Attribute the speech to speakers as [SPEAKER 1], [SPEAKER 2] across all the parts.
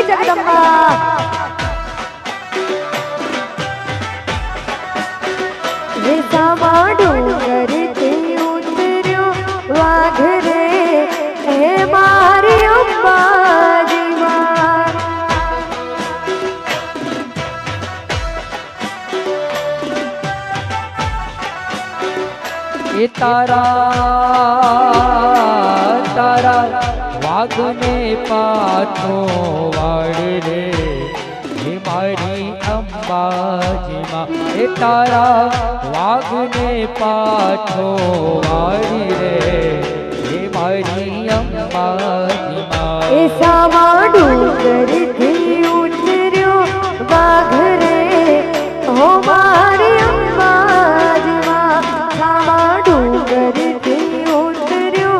[SPEAKER 1] જગદંબા વિસામાં ડુંગરથી ઉતર્યો વાઘ રે હે મારી અંબાજી માં
[SPEAKER 2] એ તારા વાઘને પાછો વાળ રે હે મારી અંબાજીમાં એ તારા વાઘને પાછો વાળ રે હે મારી અંબાજીમાં
[SPEAKER 1] એ સામા ડુંગરથી ઉતર્યો વાઘ રે હો મારી અંબાજીમાં સામા ડુંગરથી ઉતર્યો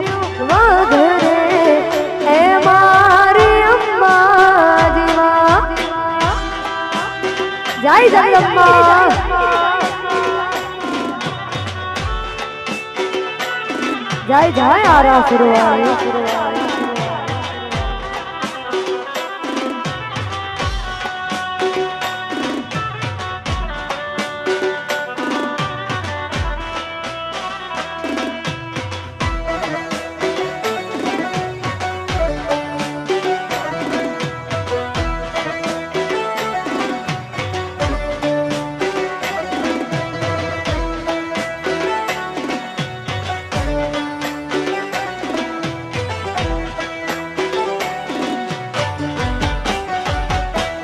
[SPEAKER 1] વાઘ રે હે મારી અંબાજીમાં જય જગદંબા જય જય આરાસુરવાળી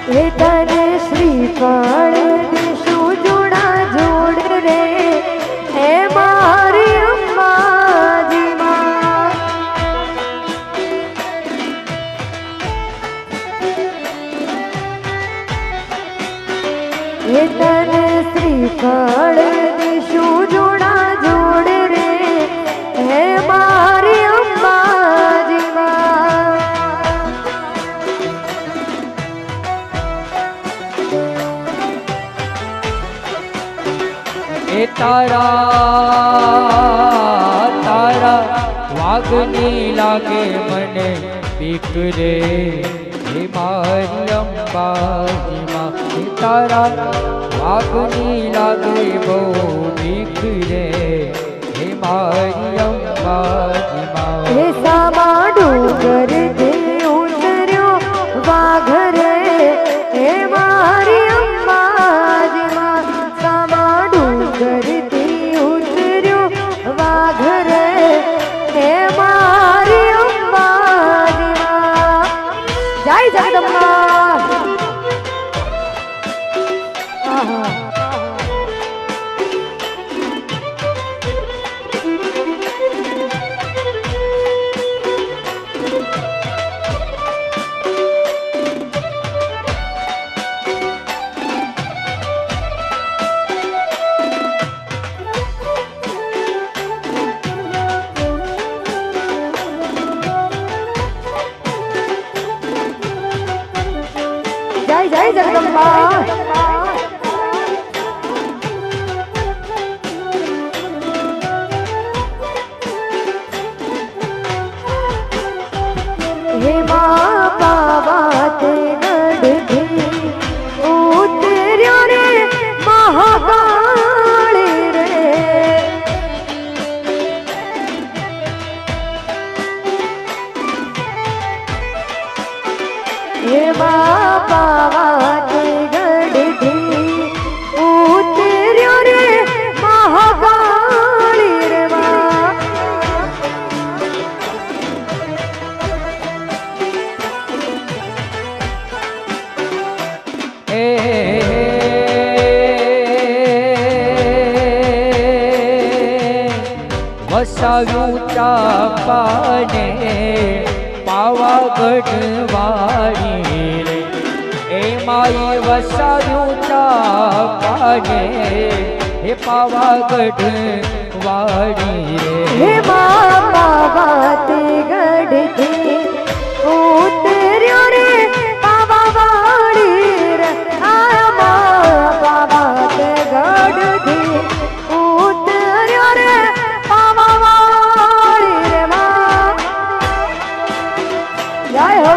[SPEAKER 1] હે તને શ્રીફળ દેશું જોડા જોડ રે હે મારી અંબાજીમાં હે તને શ્રીફળ દેશું જોડા જોડ રે હે મારી અંબાજીમાં
[SPEAKER 2] એ તારા વાઘની લાગે મને બીક રે હે મારી અંબાજીમાં એ તારા વાઘની લાગે બહુ બીક રે હે મારી અંબાજીમાં
[SPEAKER 1] હે સામા ડુંગરથી ઉતર્યો વાઘ રે હે મારી અંબાજીમાં સામા ડુંગરથી ઉતર્યો વાઘ રે હે મારી અંબાજીમાં જય જગદંબા આહા જય જય જગદંબા હે મા પાવાતે ગઢથી ઉતર્યો રે મહાકાળ રે હે મા પાવાતે ગઢથી ઉતર્યો રે મહાકાળ રે મા
[SPEAKER 2] વસાવ્યું ચાંપાને પાવાગઢ વાળી રે એ માએ વસાવ્યું ચાંપાને હે પાવાગઢ વાળી રે
[SPEAKER 1] હે મા પાવાતે ગઢથી ઉતર્યો રે પાવા વાળી રે આ મા પાવાતે ગઢથી ઉતર્યો રે પાવા વાળી રે મા જય હો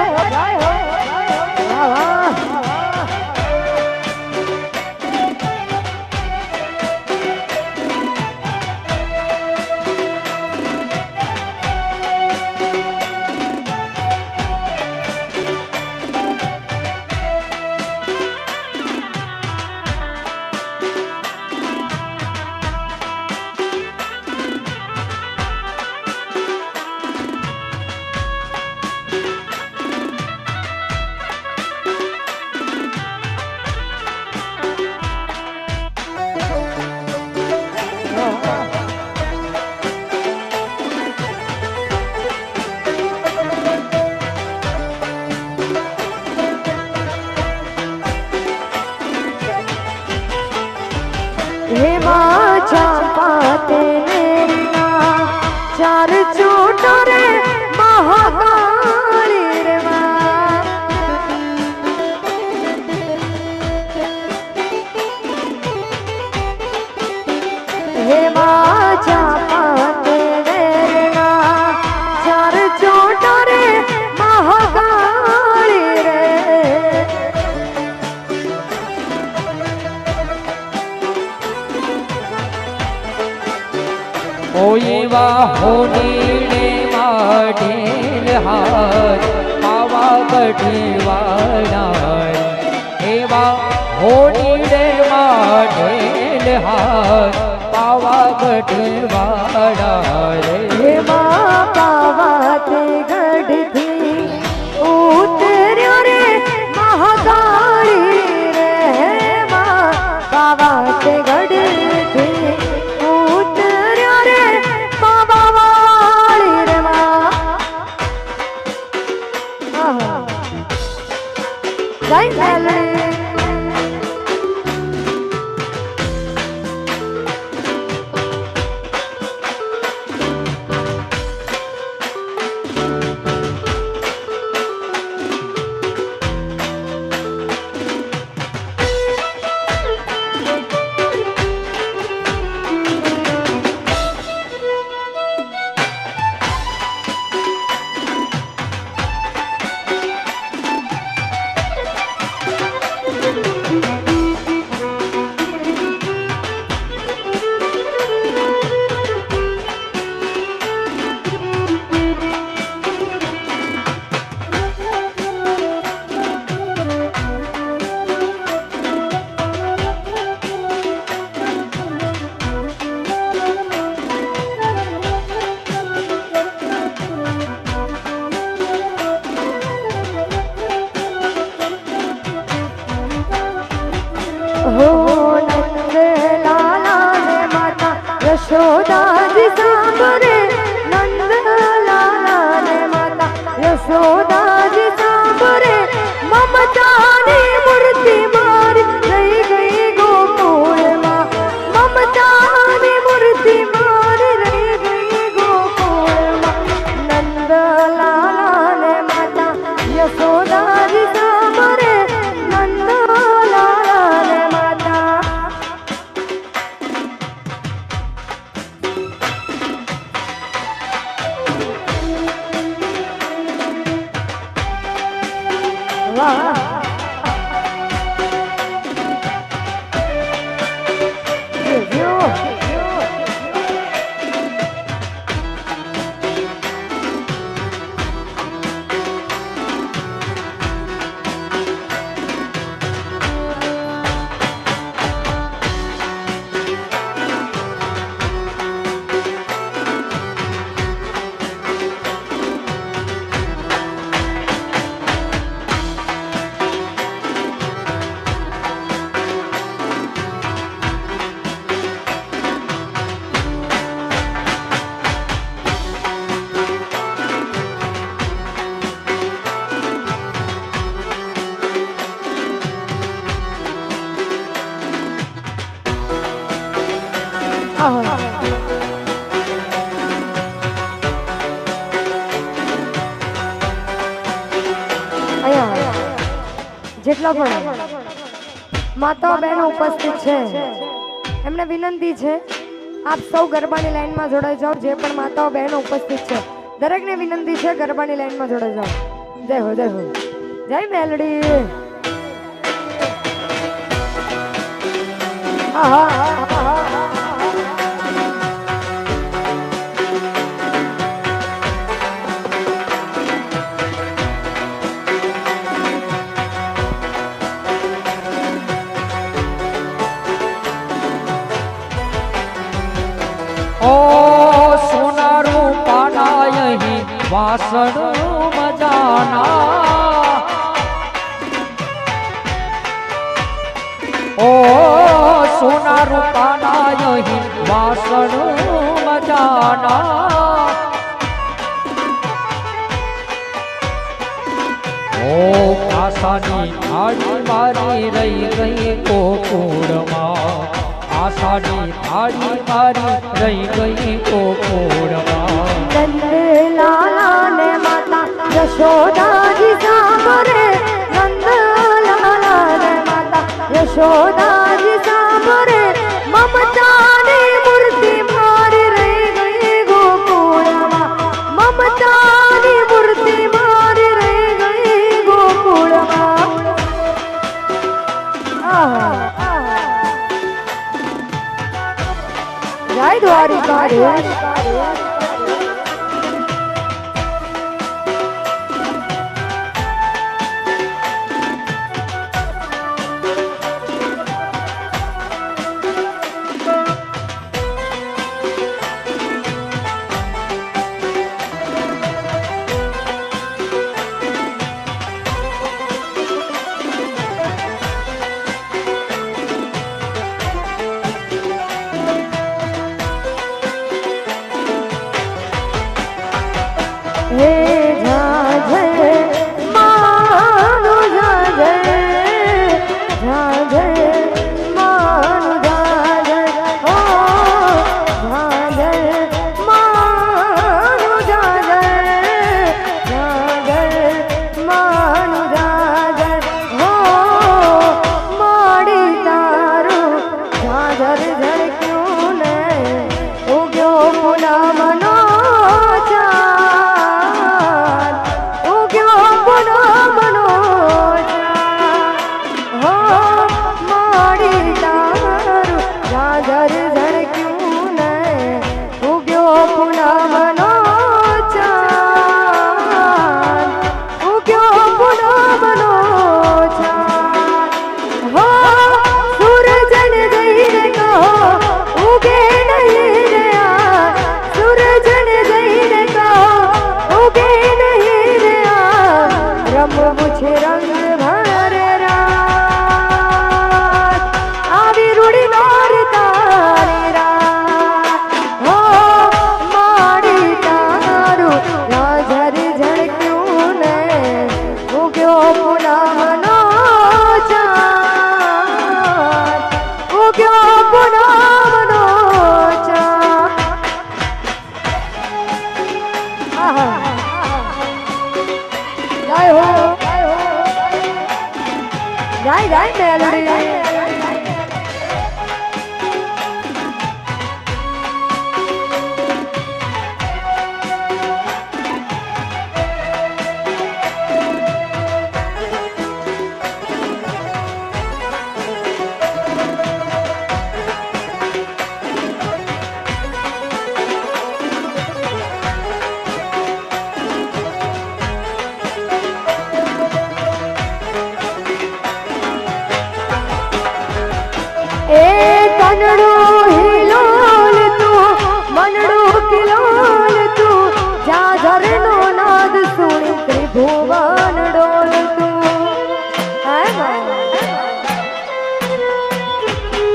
[SPEAKER 2] એવા હોનીડે માટેલ હાર પાવાગઢ વાળા એવા હોનીડે માટેલ હાર પાવાગઢ વાળા
[SPEAKER 1] હે મા પાવાતે ગઢથી ઉતર્યો રે મહાકાળી રે હે મા પાવાતે ગઢથી ઉતર્યો રે પાવાવાળી રે મા જય મેલડી हो नंद लाला ने माता यशोदा जी सांभरे नंद लाला ने माता यशोदा जी सांभरे ममता ने मूर्ति मारी रही गई गोकुल मां ममता ने मूर्ति मारी रही गई गोकुल मां नंद लाला ने माता यशोदा जी सांभरे नंद लाला ने माता वाह જેટલા પણ માતાઓ બહેનો ઉપસ્થિત છે એમને વિનંતી છે આપ સૌ ગરબાની લાઈનમાં જોડાઈ જાઓ જે પણ માતાઓ બહેનો ઉપસ્થિત છે દરેકને વિનંતી છે ગરબાની લાઈનમાં જોડાઈ જાઓ જય હો જય હો જય મેલડી
[SPEAKER 2] ओ सोना रूपाना यही वासण मजाना ओ सोना रूपाना यही वासण मजाना ओ आसानी थाળી મારી રહી ગઈ કોકુડમાં આસાની થાળી મારી રહી ગઈ કોકુડમાં
[SPEAKER 1] નંદ લાલા ને માતા યશોદા જી સાંભરે નંદ લાલા ને માતા યશોદા જી સાંભરે મમતા ની મૂર્તિ મારી રહી ગઈ ગોકુળમાં મમતા ની મૂર્તિ મારી રહી ગઈ ગોકુળમાં જય દ્વારિકાધીશ છે રંગ ભરે રાત આવી રૂડી નોર તારી રાત હો માડી તારું રાજર ઝળક્યું ને ઉગ્યો પૂનમનો ચાંદ ઉગ્યો પૂનમનો ચાંદ આહા ગાય હો ગાય ગાય મેલડી એ તનડું હિલોલ તું મનડું કિલોલ તું જાજરનો નાદ સુણી ત્રિભુવન ડોલતું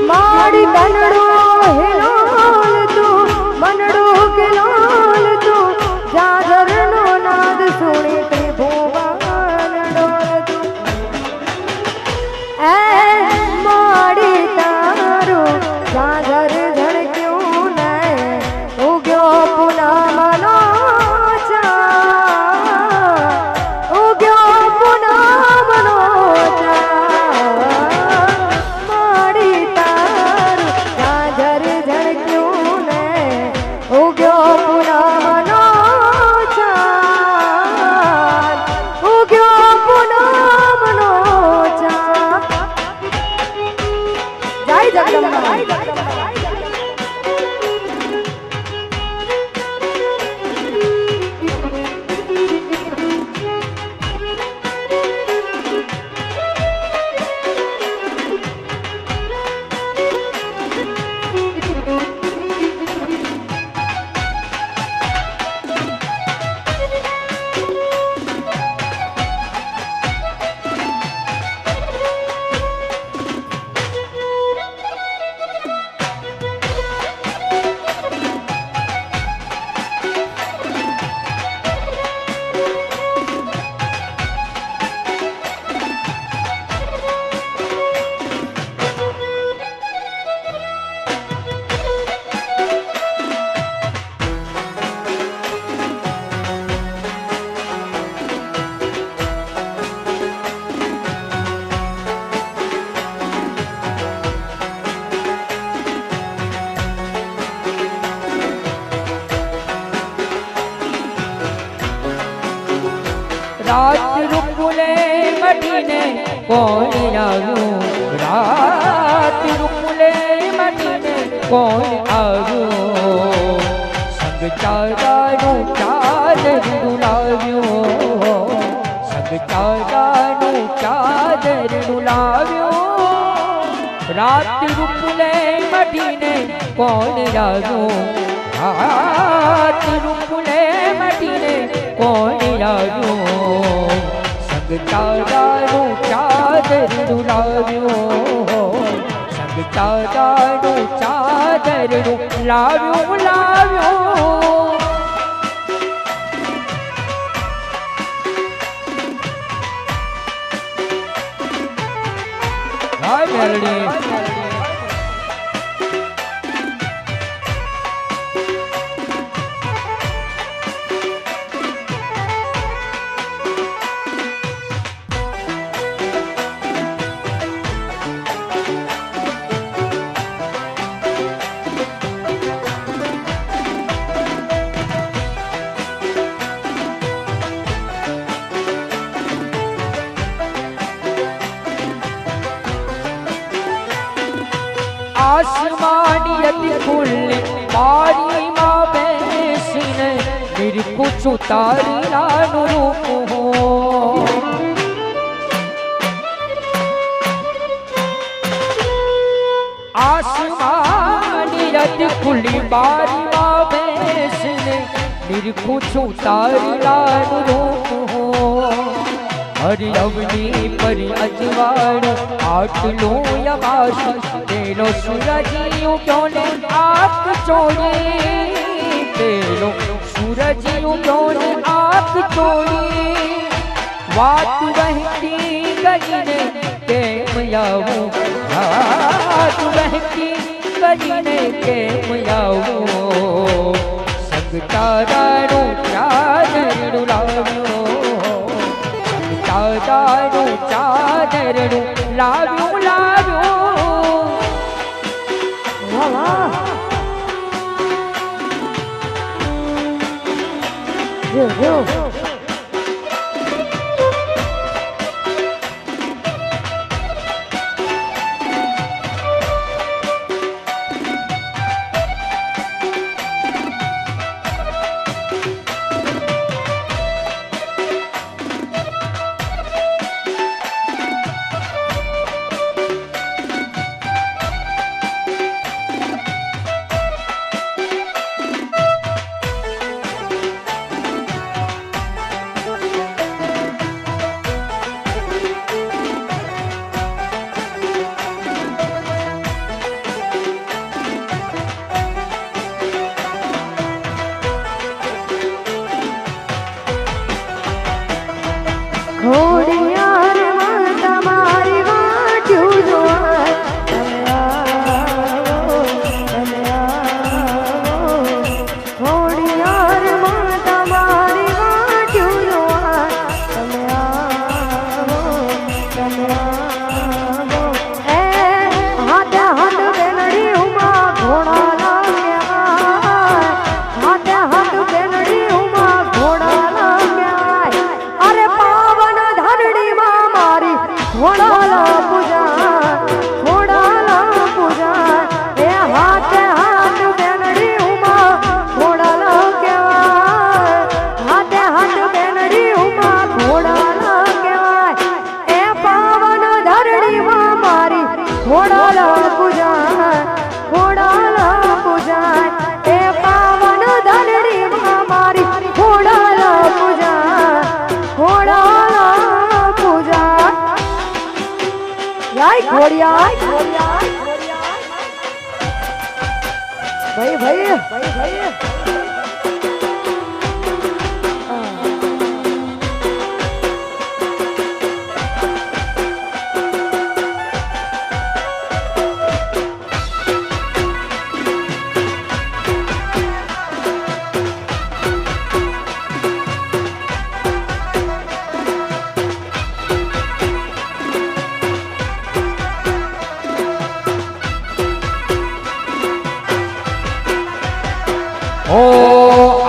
[SPEAKER 1] માડી તનડું હિલોલ તું મનડું કિલોલ તું જાજરનો નાદ સુણી ત્રિભુવન ડોલતું એ માડી સાગર ધડક્યું ને ઉગ્યો પૂનમનો ચાંદ ઉગ્યો પૂનમનો ચાંદ માડી તારું સાગર ધડક્યું ને ઉગ્યો પૂનમનો ચાંદ ઉગ્યો પૂનમનો ચાંદ જય જગદંબા
[SPEAKER 2] રાત રૂપુલે મટીને કોણ આવ્યું રાત રૂપુલે મટીને કોણ આવ્યું સંગ ચારાનું ચાદરનું લાવ્યું સંગ ચારાનું ચાદરનું લાવ્યું રાત રૂપુલે મટીને કોણ આવ્યું રાત રૂપુલે મટીને કોણ આવ્યું સંગ ચારાનું ચાદરનું લાવ્યું સંગ ચારાનું ચાદરનું લાવ્યું લાવ્યું હાય મેલડી आसमानी अति फूल मारी माँ बेसीने मेरी कुछ उतारी लानु रूप हो आसमानी अति फूल मारी माँ बेसीने मेरी कुछ उतारी लानु रूप हो હરિ અવની પરી અજવાળું આટલું યમાશ તેલો સૂરજ ઉગ્યો ને આંખ ચોળી તેલો સૂરજ ઉગ્યો ને આંખ ચોળી વાત વહેતી કરીને કેમ આવું વાત વહેતી કરીને કેમ આવું સંગ તારાનું ચાદરનું લાવ્યું સંગ તારાનું ચાદરનું લાવ્યું
[SPEAKER 1] વાહ વાહ જો ઘોડિયાર માં તમારી વાટ્યું જોવાય તમે આવો ઘોડિયાર માં તમારી વાટ્યું જોવાય તમે આવો એ હાથે હાથ બેનડી ઉમા ઘોડા લાગ્યા હાથે હાથ બેનડી ઉમા ઘોડા લાગ્યા અરે પાવન ધરણી માં મારી ઘોડાલા પૂજા એ હાથે હાથ બેનડી ઉમા ઘોડાલા કહેવાય હાથે હાથ બેનડી ઉમા ઘોડાલા કહેવાય એ પાવન ધરણી માં મારી ઘોડાલા પૂજા એ પાવન ધરણી માં મારી ઘોડાલા પૂજા લાય ઘોડિયા ભાઈ
[SPEAKER 2] ઓ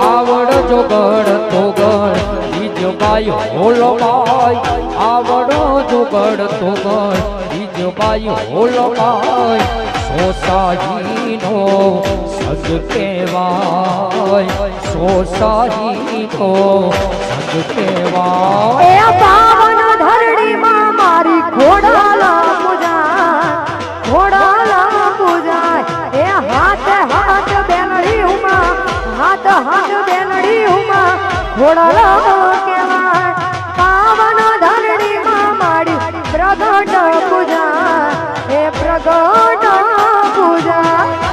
[SPEAKER 2] આવડ જોગડ તોગડ બીજ બાઈ હોલો બાઈ આવડો જોગડ તોગડ બીજ બાઈ હોલો બાઈ સોસાહીનો સગ કહેવાય સોસાહીનો સગ કહેવાય
[SPEAKER 1] એ પાવન ધરણી માં મારી ઘોડાલા પૂજા એ હાથ હાથ બેનડી ઉમા હાથ બેનડી ઉમા ઘોડાલા કહેવાય પાવન ધરણી માં મારી પ્રગટ પૂજા એ પ્રગટ પૂજા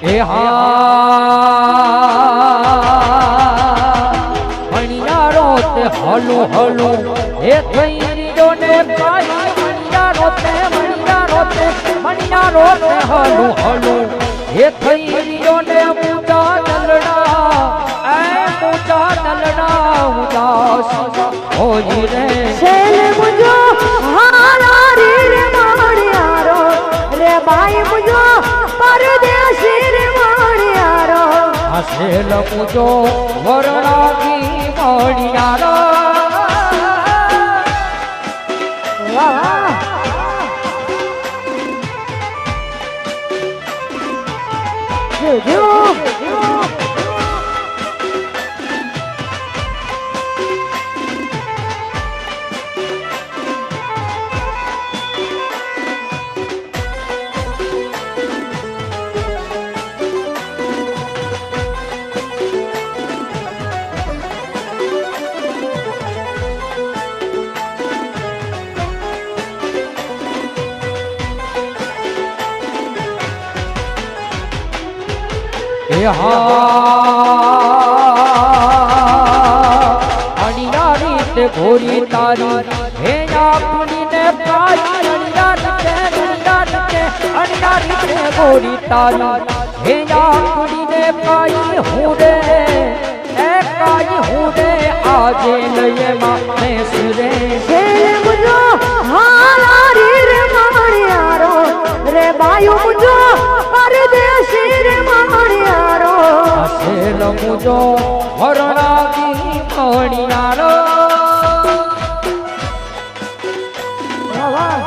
[SPEAKER 2] એ હા મણિયારો તે હલો હલો એ થઈ રીડો ને પાઈ મણિયારો તે હલો હલો એ થઈ રીડો ને પૂજા દલડા એ પૂજા દલડા ઉદાસ હોજી રે
[SPEAKER 1] શેલ મુજો હારા રે માણિયારો રે ભાઈ મુજો પરદેશી રે માણિયારો
[SPEAKER 2] હસેલ પૂજો વરણાગી મણિયારો
[SPEAKER 1] વાહ જો
[SPEAKER 2] એ હા અણિયારી તે ઘોરી તારી હે આપણી ને પાઈ અણિયારી તે ઘોરી તારી હે આપણી ને પાઈ હું રે એ કાઈ હું રે આજે લઈએ માં સુરે
[SPEAKER 1] શેલ મુજો હારા રે માણિયારો રે ભાઈ મુજો પરદેશી રે માણિયારો
[SPEAKER 2] હસેલ મુજો વરણાગી મણિયારો
[SPEAKER 1] વાહ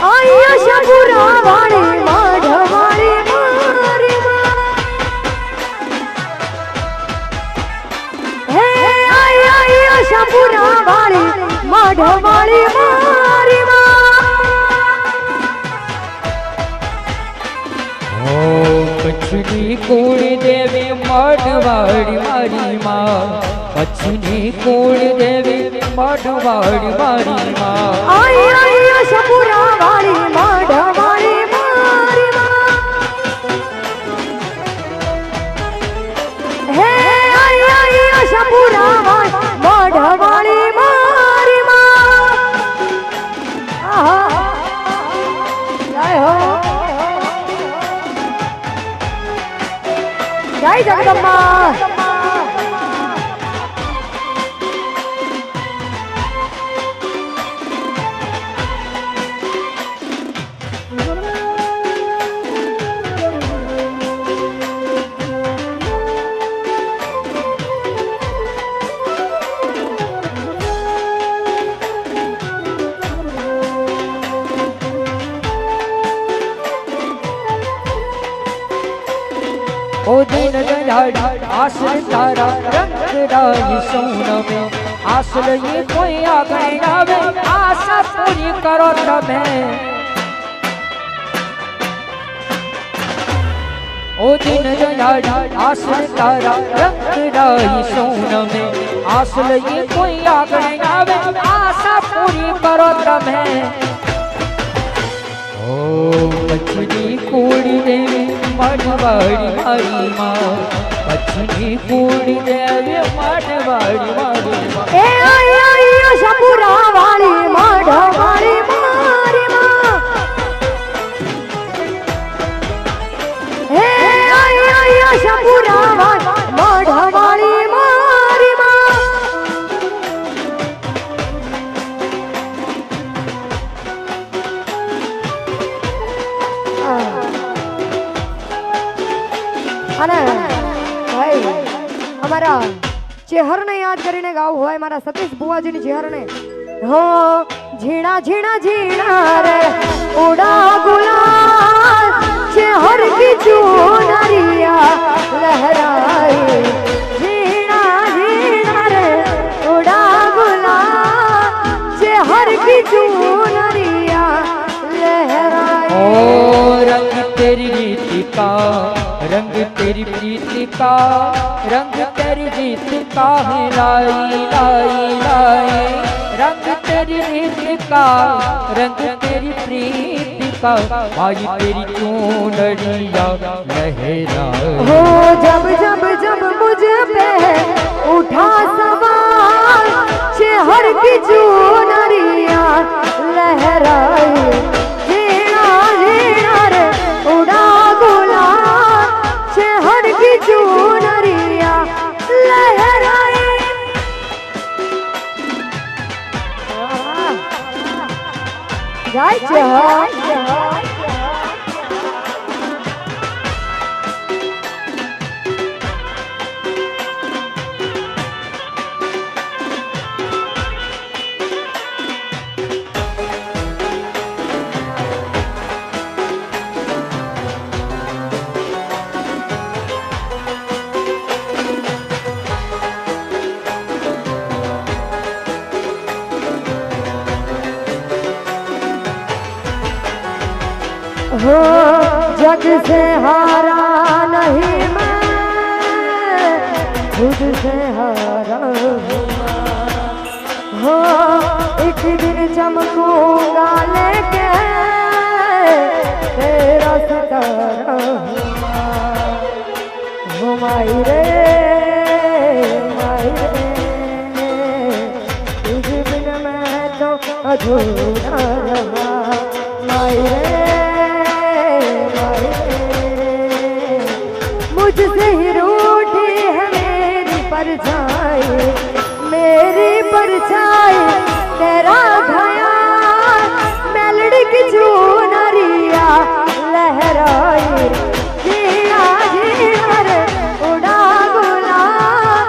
[SPEAKER 1] આયા શબુરા વાળી માઢવાળી મારી હે આયા શબુરા વાળી માઢવાળી મારી
[SPEAKER 2] ઓ કચ્છની કુળ દેવી મઢવાડી મારી માં કચ્છની કુળ દેવી મઢવાડી મારી માં
[SPEAKER 1] આયા શબુરા વાળી માઢવાળી મારી હે આયા શબુરા વાળી માઢવાળી મારી આહા જય હો જય જગદંબા
[SPEAKER 2] ओ दिन दयाड़ी आसल तारा रंग राही सोनमे आसल ये कोई आगे आवे आशा पूरी करो तमे ओ दिन दयाड़ी आसल तारा रंग राही सोनमे आसल ये कोई आगे आवे आशा पूरी करो तमे ओ कच्छनी कूड़ी देवी मढ़वाड़ी मारी माँ कच्छनी कूड़ी देवी मढ़वाड़ी मारी माँ
[SPEAKER 1] ए आया शबुरा वाली माढ़वाड़ी मारी माँ हे आया शबुरा वाली माढ़वाड़ी मारी माँ અને ભાઈ અમારા ચેહરને યાદ કરીને ગાવું હોય મારા સતીશ બુવાજીની ચેહરને હો ઝીણા ઝીણા ઝીણા રે ઉડા ગુલાલ ચેહર કી ચુનરિયા લહેરાए ઝીણા ઝીણા રે ઉડા गुलाल चेहर की चुनरिया लहराए
[SPEAKER 2] ओ रंग तेरी रीति का रंग तेरी प्रीति का रंग तेरी रीति का है लाई लाई लाई रंग तेरी रीति का रंग तेरी प्रीति का भाई तेरी चूनरिया लहराए
[SPEAKER 1] हो जब जब जब मुझ पे उठा सवाल चेहर की चुनरिया लहराए झीણા झीણા रे उड़ा गुलाल चेहर की चुनरिया लहराए જાય છે हो जग से हारा नहीं मैं खुद से हारा हूँ हो एक दिन चमकूंगा लेके तेरा सितारा हो माई रे तुझ बिन मैं तो अधूरा रहा माई रे मुझसे ही रूठी है मेरी परछाई तेरा ख्याल मेलड़ी की चुनरिया लहराई जीना जीना रे उड़ा गुलाल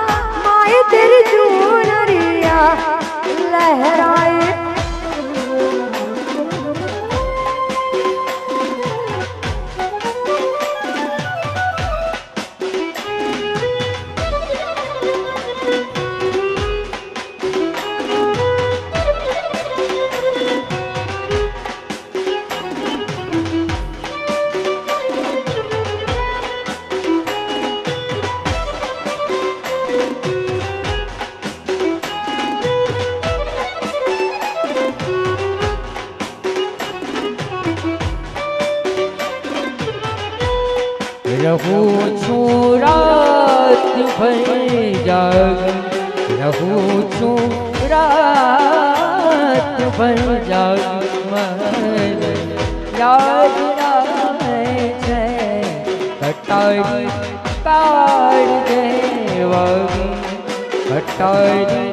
[SPEAKER 1] माई तेरी चुनरिया लहराई
[SPEAKER 2] रहूं छूं रात भर जाग रहूं छूं रात भर जाग मन याद राय છે કટારી કાઢ દેવાગી કટારી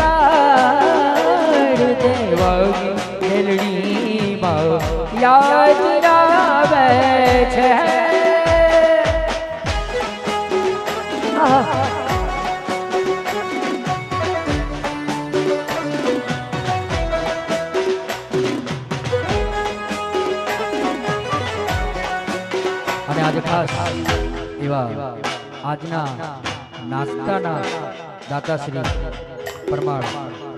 [SPEAKER 2] કાઢ દેવાગી મેલડીમાં યાદ આવે છે અને આજે ખાસ એવા આજના નાસ્તાના દાતાશ્રી પરમાર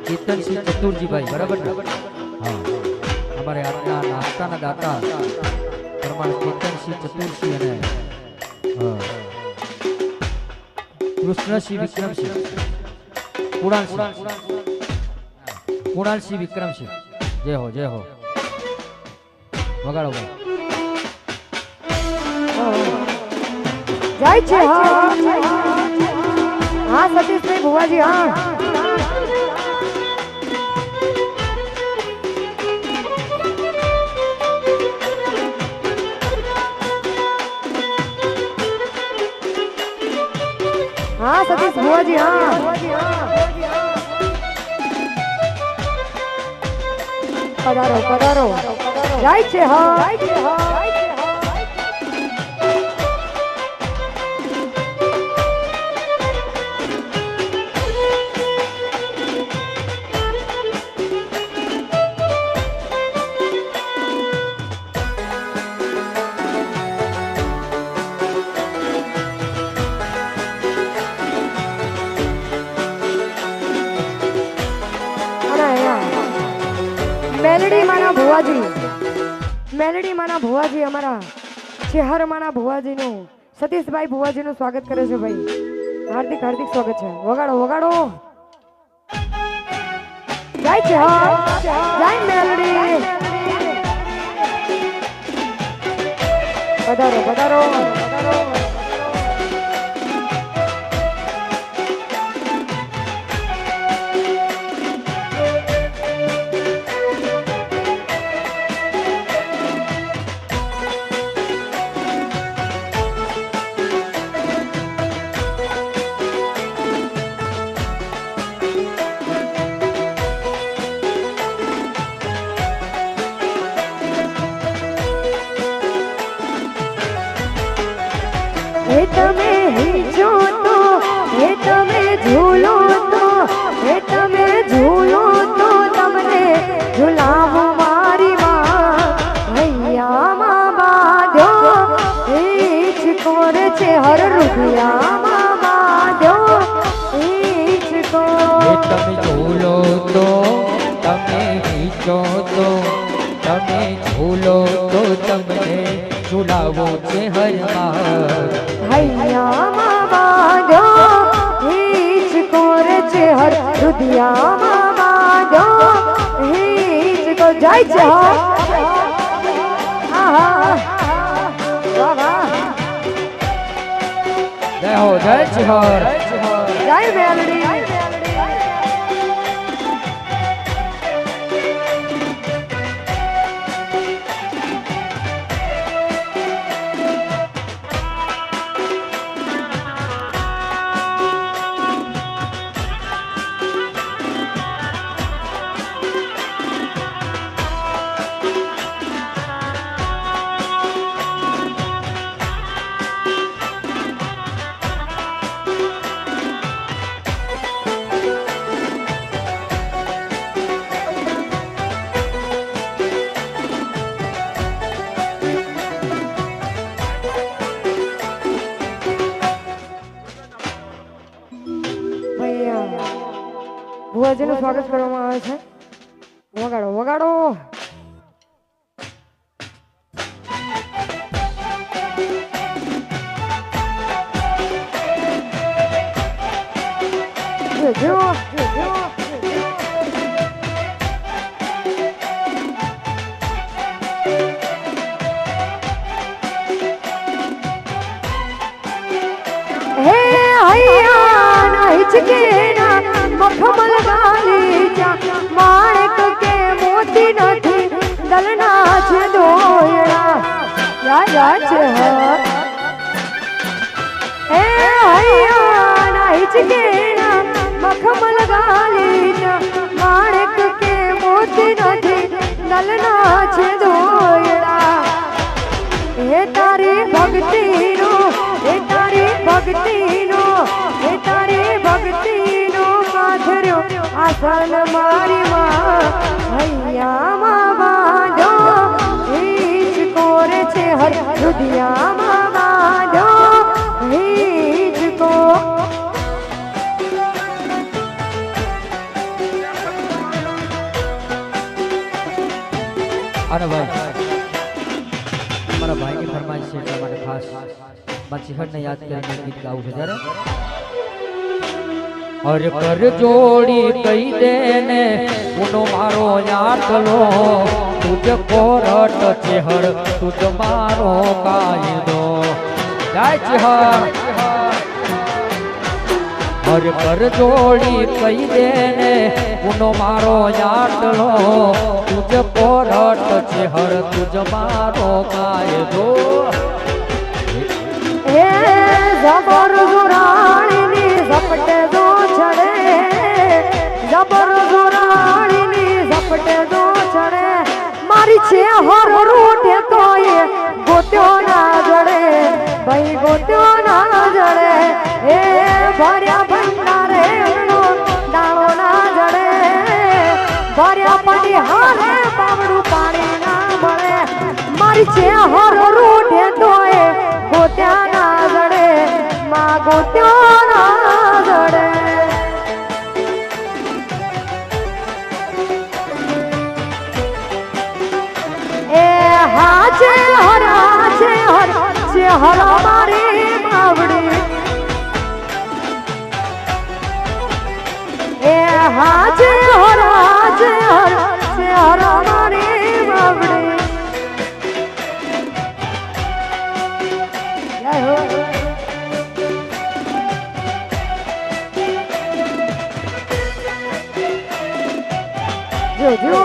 [SPEAKER 2] કેતનસિંહ ચતુરજીભાઈ બરાબર ને હા અમારે આજના નાસ્તાના દાતા પરમાર કેતનસિંહ ચતુરસિંહ અને કૃષ્ણસિંહ વિક્રમસિંહ કુણાલસિંહ વિક્રમસિંહ જય હો વગાડો ભાઈ
[SPEAKER 1] જાય છે હા હા સતીશભાઈ ભુવાજી હા हाँ सतीश बुआ जी हाँ पधारो पधारो જાય છે હા ભુવાજી, મેલડી માના ભુવાજી, અમારા ચેહર માના ભુવાજીનું, સતીશભાઈ ભુવાજીનું સ્વાગત કરે છે ભાઈ. હાર્દિક હાર્દિક સ્વાગત છે. વગાડો વગાડો. જય ચેહર, જય મેલડી. પધારો પધારો. હે તમે હિંચો તો, હે તમે ઝૂલો તો, હે તમે ઝૂલો તો તમને ઝુલાવું મારી માં. હૈયામાં બાંધ્યો હિંચકોર છે હર રૂપિયામાં બાંધ્યો હિંચકોર.
[SPEAKER 2] તમે ઝૂલો તો તમે હિંચો તો તમે ઝૂલો તો તમને ઝુલાવો છે હરમાં.
[SPEAKER 1] હૈયામાં બાંધ્યો હિંચકોર છે હર રૂપિયામાં બાંધ્યો હિંચકોર. જય છે
[SPEAKER 2] જય હો, જય ચિહર,
[SPEAKER 1] જય મેલડી. ભુવાજીનું સ્વાગત કરવામાં આવે છે. વગાડો વગાડો. હે હૈયા ના હિચકે ના મખમલ ગાલીચા, માણેક કે મોતી નથી દલના છે દોયડા. યા છે હે હૈયા ના હિચકે ના મખમલ ગાલીચા, માણેક કે મોતી નથી દલના છે દોયડા. હે તારી ભક્તિનો, હે તારી ભક્તિનો, હે તારી ભક્તિનો પાથર્યો આસન મારી માં. હૈયામાં બાંધો હિંચકોર છે હર રુદિયામાં બાંધો હિંચકોર.
[SPEAKER 2] અને ભાઈ મારા ભાઈની ફરમાઈશ છે એટલા માટે ખાસ મચિહરને યાદ કરીને ગીત ગાવું છે. જ્યારે અરે કર જોડી કહી દે ને ઉનો મારો યાદલો, તુજ કોરટ ચેહર તુજ મારો કાયદો. જય ચેહર. અરે કર જોડી કહી દે ને ઉનો મારો યાદલો, તુજ કોરટ ચેહર તુજ મારો કાયદો.
[SPEAKER 1] હે જબર જોરાણીની ઝપટે જો ચડે, જબર જોરાણીની ઝપટે જો ચડે, મારી છે હર રૂઠે તો એ ગોત્યો ના જડે, ભાઈ ગોત્યો ના જડે. એ ભર્યા ભંડારે એમનો દાણો ના જડે, ભર્યા પડી હારે બાવડું પાણી ના મળે, મારી છે હર રૂઠે તો એ ગોત્યા ના જડે, માં ગોત્યો ના જડે. હરા મારી માવડી એ હાજે હરા મારી માવડી જય હો જો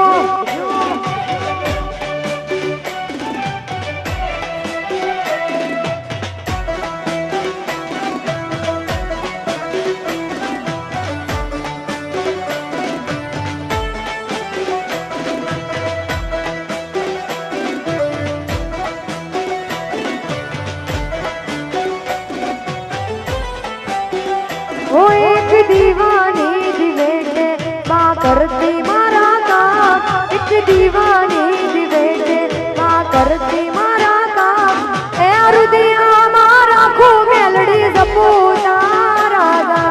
[SPEAKER 1] वो एक दीवानी दिवे के माँ करती मारा काम एक दीवानी दिवे के माँ करती मारा काम ए रुदिया मारा खू मेलड़ी जपूता राजा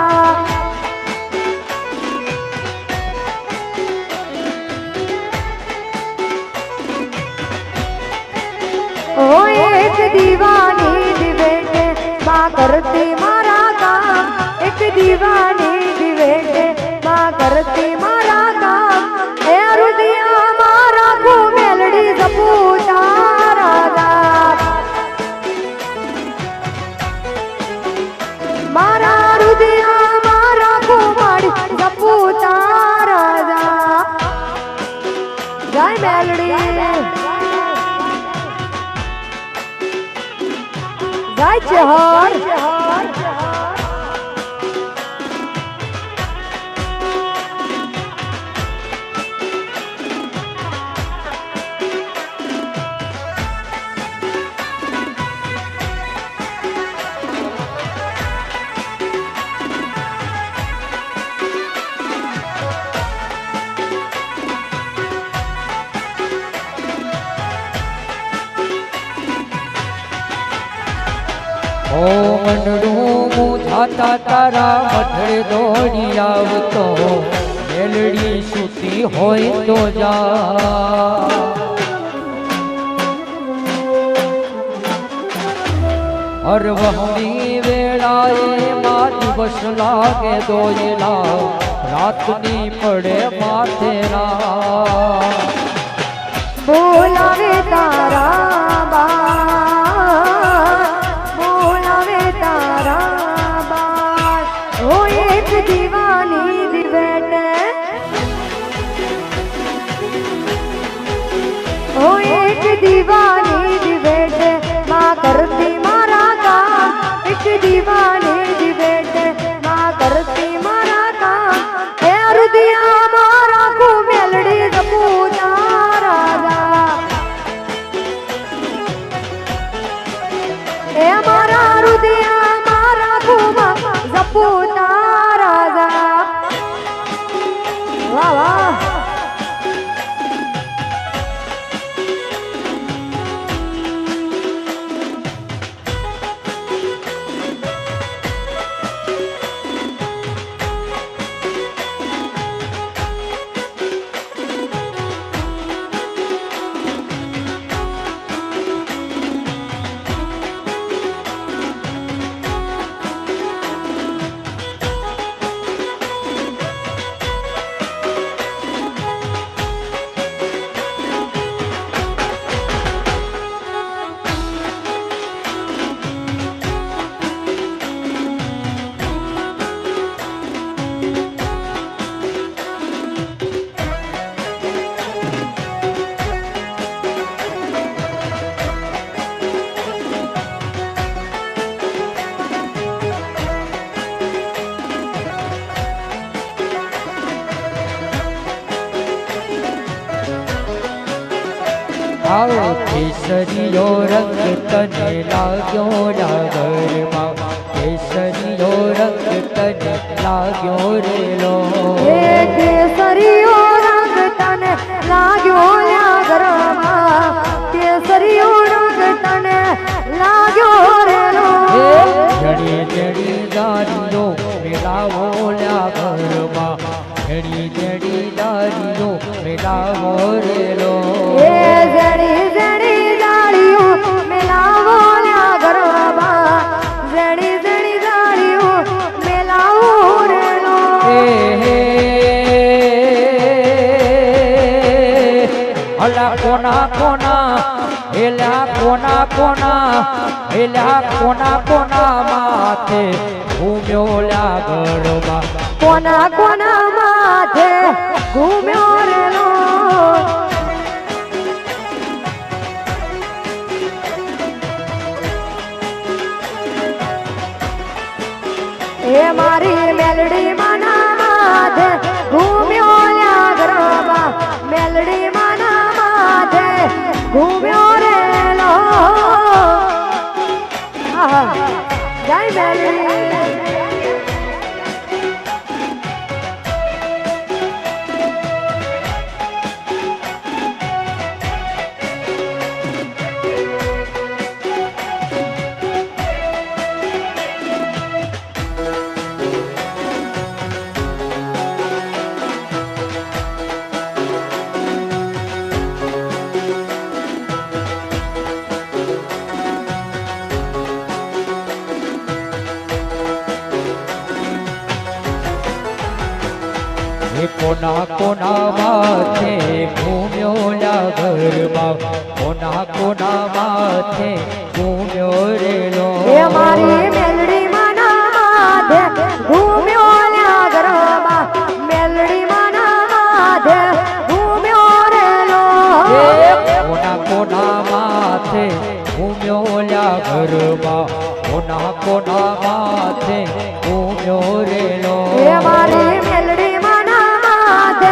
[SPEAKER 1] ओ एक दीवानी दिवे के माँ करती मारा काम एक दीवानी दिवे के माँ करती मारा काम ए रुदिया मारा को मेलड़ी जपूता राजा मारा रुदिया मारा को माड़ी जपूता राजा जय मेलड़ी जय चहर
[SPEAKER 2] ઓ મંડળું મૂંઝાતા તારા મઠડે દોડી આવતો મેલડી સૂતી હોય તો જા અરવહની વેળાએ માં દિવસ લાગે દોયલા રાતની પડે માથે રા
[SPEAKER 1] બોલાવે તારા બા બોલાવે તારા બા ઓ એક દીવાની દિવેટે ઓ એક દીવાની દિવેટે માં કરતી મારા કામ એક દીવાની દિવેટે માં કરતી મારા કામ એ રુદિયા મારા કો મેલડી જપૂતા રાજા એ મારા રુદિયા મારા કો જપૂતા રાજા વાહ વાહ
[SPEAKER 2] આવો કેસરીયો રંગ તને લાગ્યો ડાગરમાં કેસરીયો રંગ તને લાગ્યો રેલો
[SPEAKER 1] એ કેસરીયો રંગ તને લાગ્યો ડાગરમાં કેસરીયો રંગ તને લાગ્યો રેલો
[SPEAKER 2] જડી જડી દારીઓ મેલાવો ડાગરમાં જડી જડી દારીઓ મેલાવો રેલો
[SPEAKER 1] એ જડી જડી દાળીઓ મેલાવો ડાગરમાં
[SPEAKER 2] અલા કોના કોના એલા કોના કોના એલા કોના કોના માથે ઘૂમ્યો લા ગરબા
[SPEAKER 1] કોના કોના માથે ઘૂમ્યો રેલો એ મારી મેલડી માના માથે ઘૂમ્યો લ્યા ગરબા મેલડી માના માથે ઘૂમ્યો રેલો આહા જય મેલડી
[SPEAKER 2] કોના કોના માથે ઘૂમ્યો લા ગરબા કોના કોના માથે ઘૂમ્યો રેલો
[SPEAKER 1] એ મારી મેલડી માના માથે ઘૂમ્યો લ્યા ગરબા મેલડી માના માથે ઘૂમ્યો રેલો
[SPEAKER 2] કોના કોના માથે ઘૂમ્યો લા ગરબા કોના કોના માથે ઘૂમ્યો રેલો
[SPEAKER 1] એ મારી મેલડી માના માથે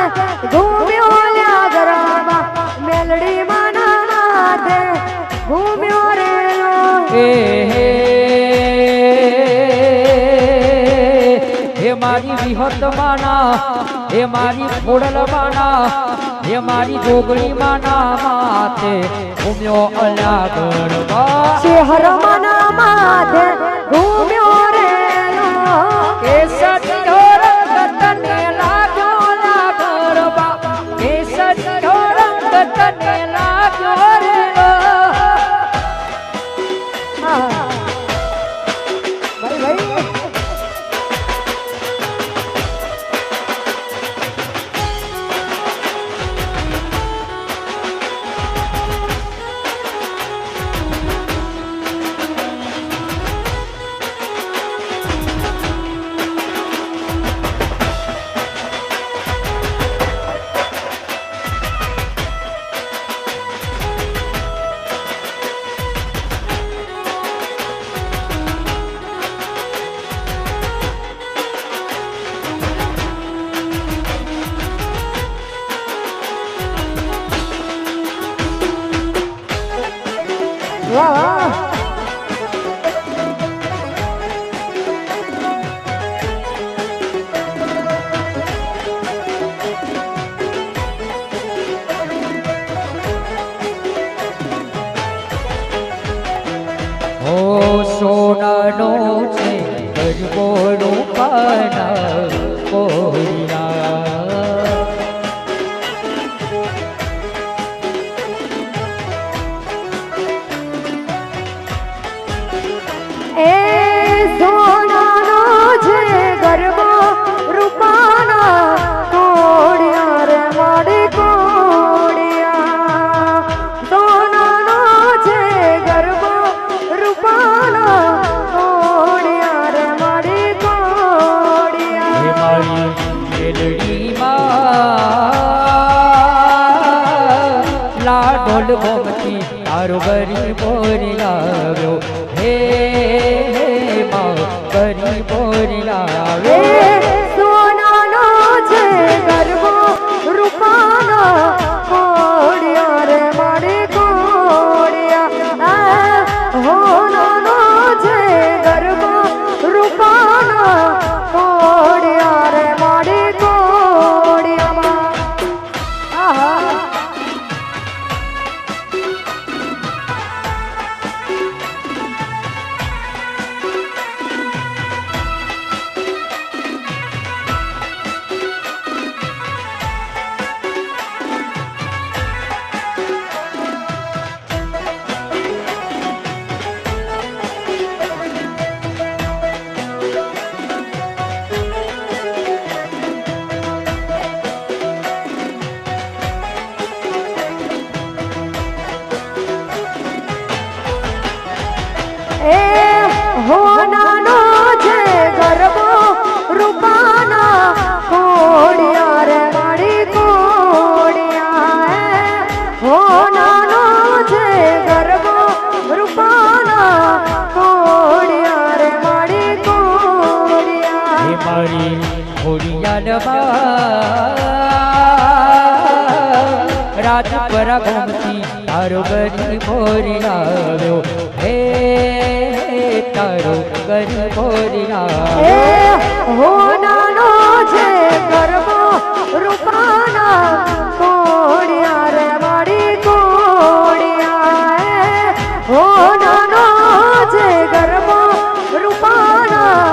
[SPEAKER 1] ઘૂમ્યો લ્યા ગરબા મેલડી માના માથે ઘૂમ્યો રેલો
[SPEAKER 2] હે મારી વિહત માના હે મારી ખોડલ માના હે મારી જોગણી માના માથે ઘૂમ્યો અલા ગરબા
[SPEAKER 1] શહેર માના માથે ઘૂમ્યો રેલો
[SPEAKER 2] એ સત્યો રંગ તને લાગ્યો લા ગરબા એ સત્યો રંગ તને લાગ્યો રેલો
[SPEAKER 1] ભાઈ ભાઈ વાહ વાહ
[SPEAKER 2] ઓ સોનાનો છે ગરબોનું પાના કોરિયા
[SPEAKER 1] એ સોનાનો છે ગરબો રૂપાના કોડિયા રે માડી કોડિયા સોનાનો છે ગરબો રૂપાના કોડિયા રે માડી
[SPEAKER 2] હે
[SPEAKER 1] કોડિયા
[SPEAKER 2] મારી મેલડીમાં લાડોલ ગોમતી તારો ગરી બોરી લાવ્યો હે માં ગરી બોરી લાવ્યો
[SPEAKER 1] એ સોનાનો છે ગરબો રૂપાના કોડિયા રે માડી કોડિયા હોનાનો છે ગરબો રૂપાના કોડિયા રે માડી કોડિયામાં આહા
[SPEAKER 2] વનમાં રાજપરા ગોમતી તારો ગરી મોરી આવ્યો હે તારો ગરી મોરી આવ્યો
[SPEAKER 1] હો નાનો છે ગરબો રૂપાના કોડિયા રે મારી કોડિયા હો નાનો છે ગરબો રૂપાના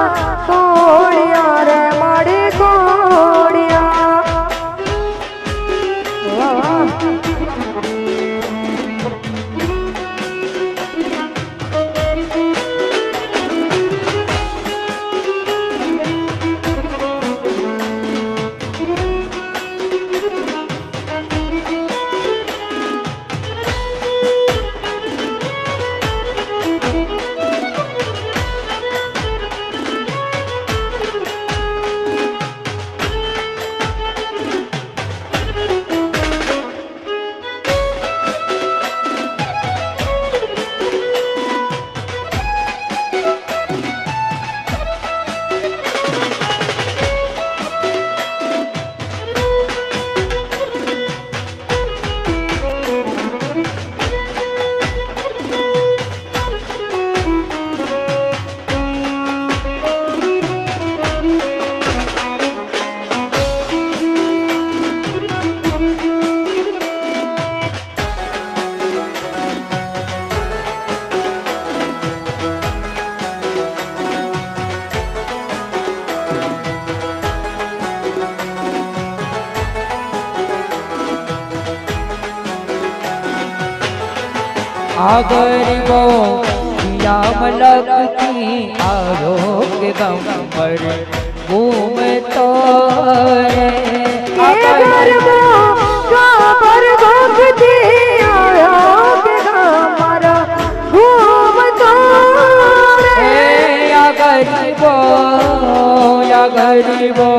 [SPEAKER 1] કોડિયા રે મારી કોડિયા વાહ
[SPEAKER 2] આ ગરીબો યામ લગતી આરોગ્ય ગંબર ઘૂમતો રે આ ગરીબો
[SPEAKER 1] ગાબર ભક્તિ આયો કે મારા ઘૂમતો રે
[SPEAKER 2] યા ગરીબો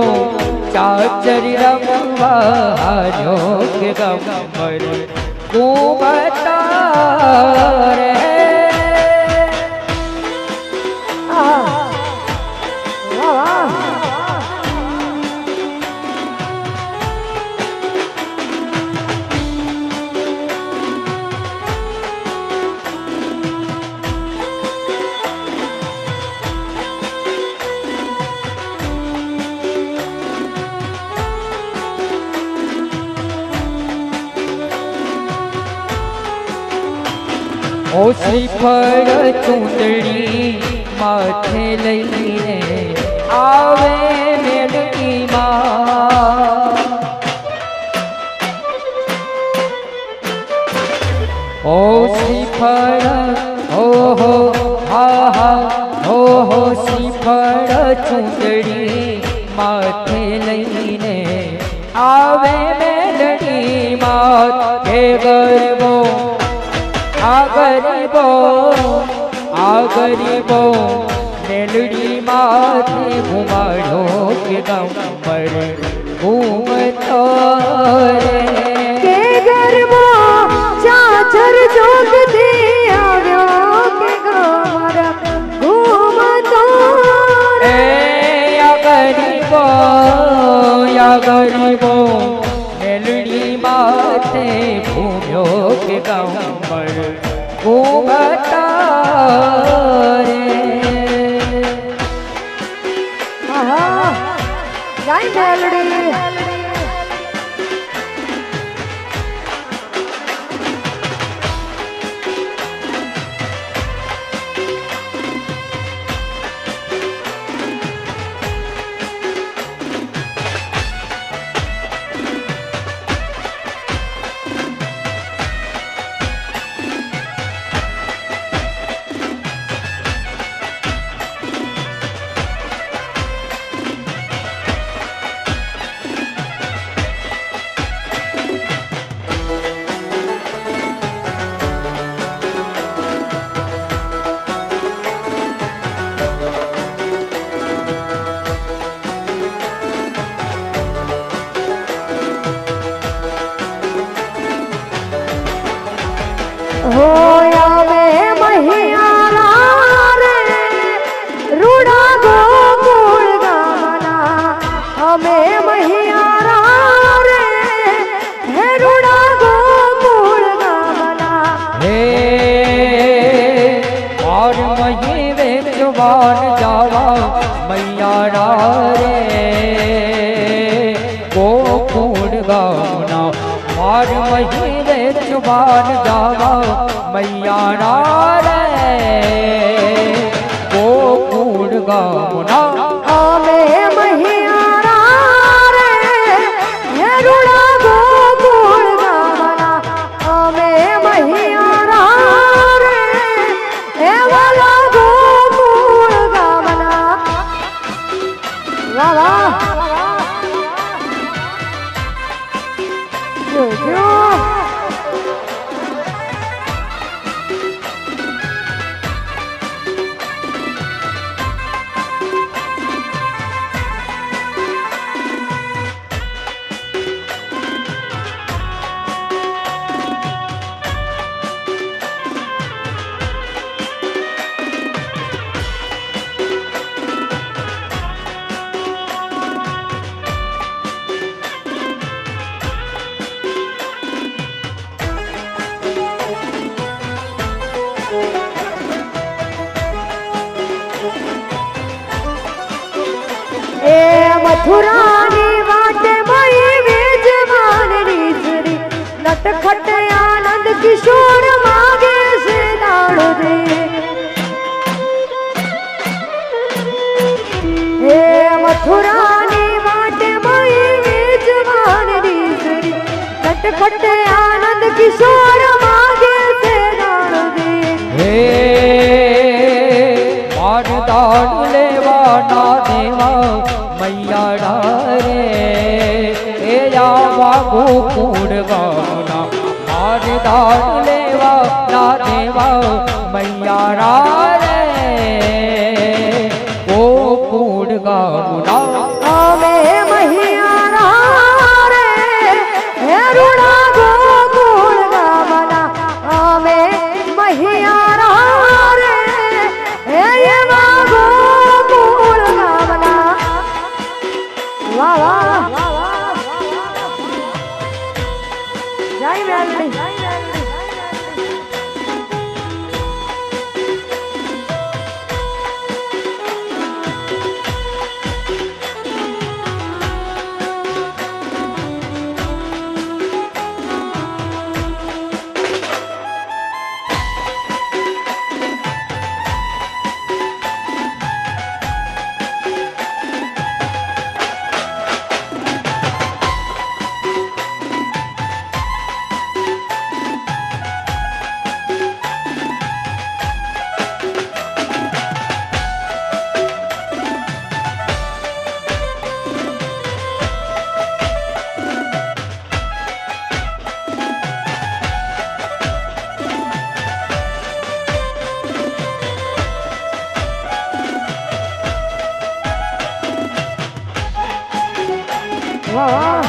[SPEAKER 2] ચાચરી રમવા આરોગ્ય ગંબર ઘૂમતો રે ઓ શ્રીફળ ચૂંદડી માથે લઈને આવે મેલડી માં ઓ શ્રીફળ ઓહો હા હા ઓહો શ્રીફળ ચૂંદડી માથે લઈને આવે મેલડી માં હે ગરબો આ ગરીબો મેલડી માથે ઘુમાડો કે ગંબર ઘૂમતો રે
[SPEAKER 1] કે ગરબો ચાચર જોગતી આવ્યો કે મારા ઘૂમતો
[SPEAKER 2] એ યા ગરીબો મેલડી માથે ઘૂમ્યો કે ગંબર ઘૂમતો રે
[SPEAKER 1] આહા ગાય મેલડી होया में महियाला रे रूड़ा गोकुल गाना हमें
[SPEAKER 2] વેચવાન જાવા મૈયારા રે ગોકુળ ગામના માર મહી વેચવાન જાવા મૈયારા રે ગોકુળ ગામના
[SPEAKER 1] અમે મહિયારા રે હેરુડા ગોકુળ ગામના અમે મહિયારા રે હે વાલા ગોકુળ ગામના વાહ વાહ જો જો મથુરાની વાટે મય વેજવાન રીસરી નટખટ આનંદ કિશોર માગે છે દાડો દે હે મથુરાની વાટે મય વેજવાન રીસરી નટખટ આનંદ કિશોર માગે છે દાડો દે
[SPEAKER 2] હે મારદાન લેવા ના દેવા મૈયાડા રે એ આવા ગોકુળ ગામના મારદાન લેવા ના દેવા મૈયાડા રે ગોકુળ ગામના
[SPEAKER 1] અમે મહિયારા રે હેરુડા ગોકુળ ગામના અમે મહિયારા રે હે એવા ગોકુળ ગામના વાહ વાહ જય મેલડી વાહ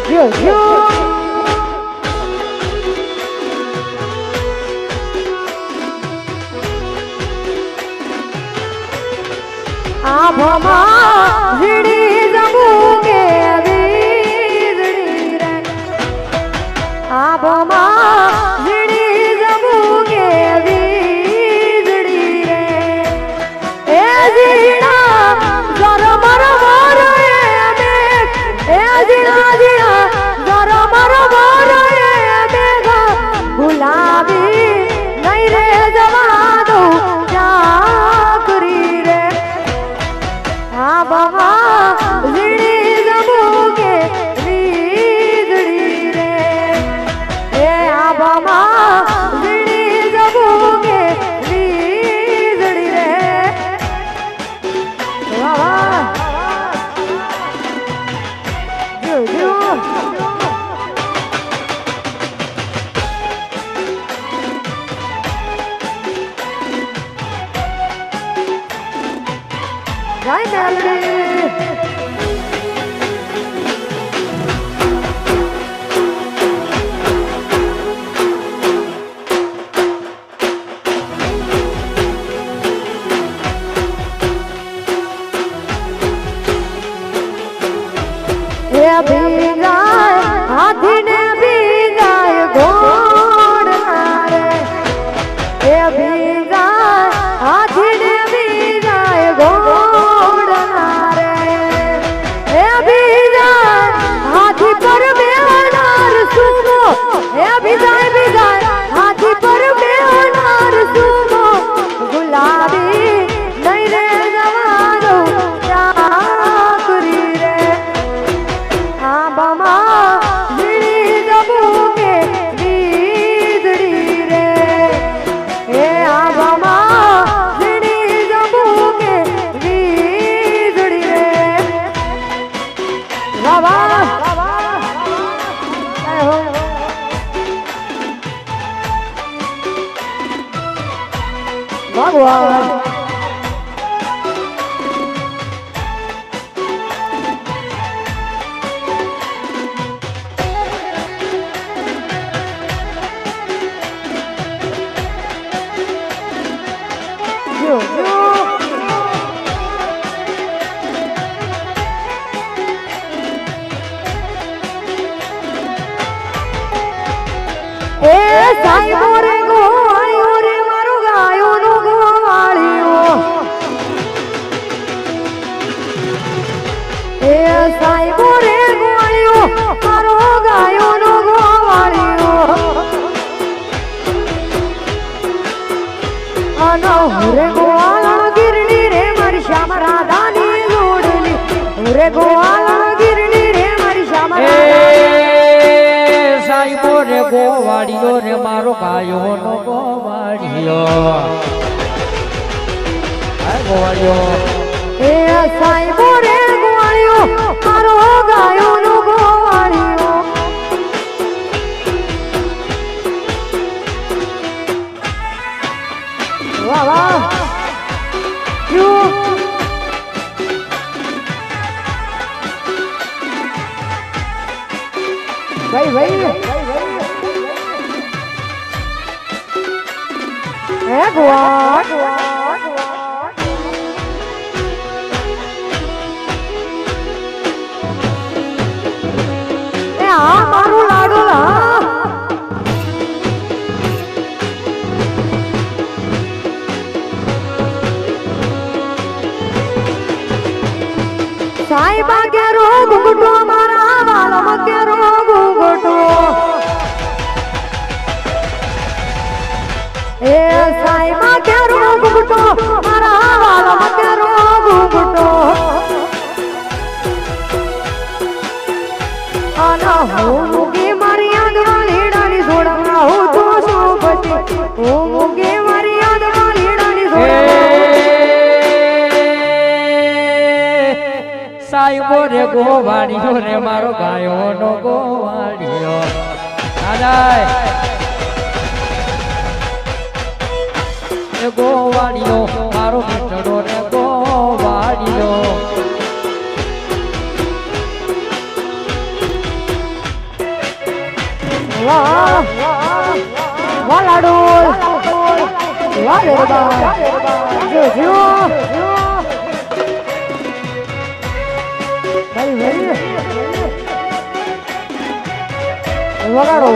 [SPEAKER 1] જો જો આભમાં વીડી જમુકે વીજળી રે આભમાં વીડી જમુકે વીજળી રે એ જીણા જરમર વર એ જીણા જીણા જરમર વર એ ગુલાબી નહીં રે જવા દઉં ચાકરી રે આભમાં વીડી જમુકે વીજળી રે એ જય મેલડી ભીગાય હાથીને ભીગાય ઘોડનારે એ ભીગાય હાથીને ભીગાય ઘોડનારે એ ભીગાય હાથી પર બેહનાર સુમો એ ભીગાય હાથી પર બેહનાર સુમો ગુલાબી નહીં રે જવાનો ચાકરી રે ભગવાન એ સાઈબો રે ગોવાળિયો રે મારો ગાયો નો ગોવાળિયો એ સાઈબો રે ગોવાળિયો મારો ગાયો નો ગોવાળિયો આનો રે ગોવાળા ગીરણી રે મારી શ્યામ રાધાની જોડલી રે ગોવાળા ગીરણી રે મારી શ્યામ
[SPEAKER 2] સાઈબો રે ગોવાળિયો રે મારો ગાયો નો ગોવાળિયો ગોવાળિયો
[SPEAKER 1] એ સાઈબો રે ગોવાળિયો મારો ગાયો નો ગોવાળિયો વાહ વાહ ભાઈ હે ગોવાળ એ આ મારું લાડુ સાઈબા કે રોગ ગુટો મારા વાલમ કે રોગ ગુટો એ સાઈબા કે રોગ ગુટો મારા વાલમ કે રોગ ગુટો આના હું મુગી મારી યાદમાં લીડાની સોડમાં હું તો સોપતી હું મુગી મારી યાદમાં લીડાની સોડમાં
[SPEAKER 2] સાઈબો રે ગોવાળિયો રે મારો ગાયો નો ગોવાળિયો આનાય એ ગોવાળિયો મારો મીઠડો રે ગોવાળિયો
[SPEAKER 1] વાહ વાહ લાડુ વાહ ગરબા જો વગાડો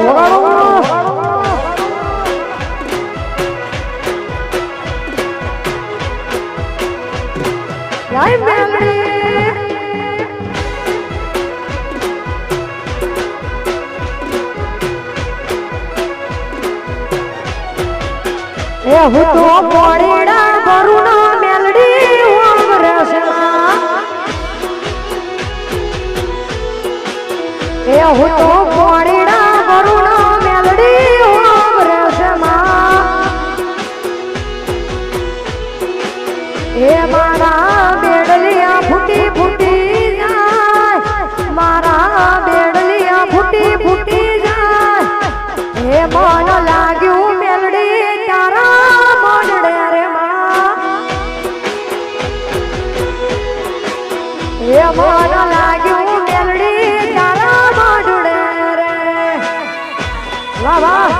[SPEAKER 1] જય મેલડી એ હું તો પોડીડા કરું ના મેલડી ઓમ રસના એ હું તો પોડીડા કરું ના મેલડી ઓમ રસમાં એ મારા બેડલિયા ફૂટી ફૂટી જાય મારા બેડલિયા ફૂટી ફૂટી જાય એ મન લાગ્યું મેલડી તારા મોડડે રે માં મન લાગ્યું મેલડી તારા મોઢડે રે વાહ વાહ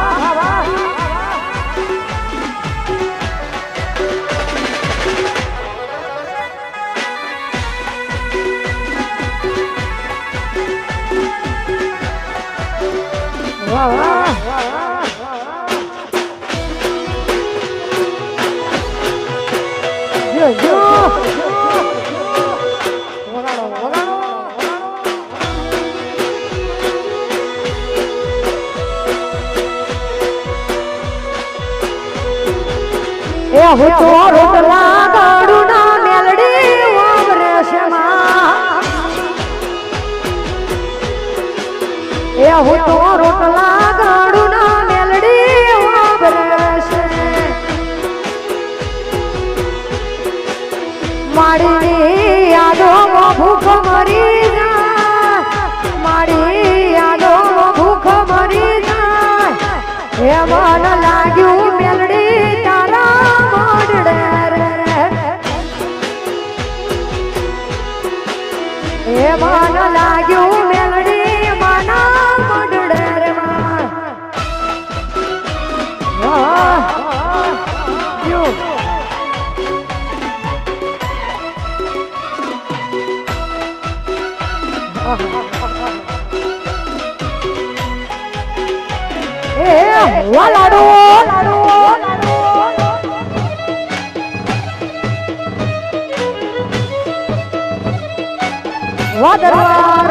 [SPEAKER 1] વાહ વાહ જો જો વગાડો વગાડો એ હું તો રોટલા ગાડું ના મેલડી વાવરે છે માં એ હું તો રોટલા ગાડું ના મેલડી વાવરે છે મારી યાદો ભૂખ મરી જાય મારી યાદો ભૂખ મરી જાય એ મન લાગ્યું મેલડી તારા મોઢડે રે એ મન લાગ્યું મેલડી માના મોઢડે રે માં વાહ જો એ વાલાડો વાદરવાર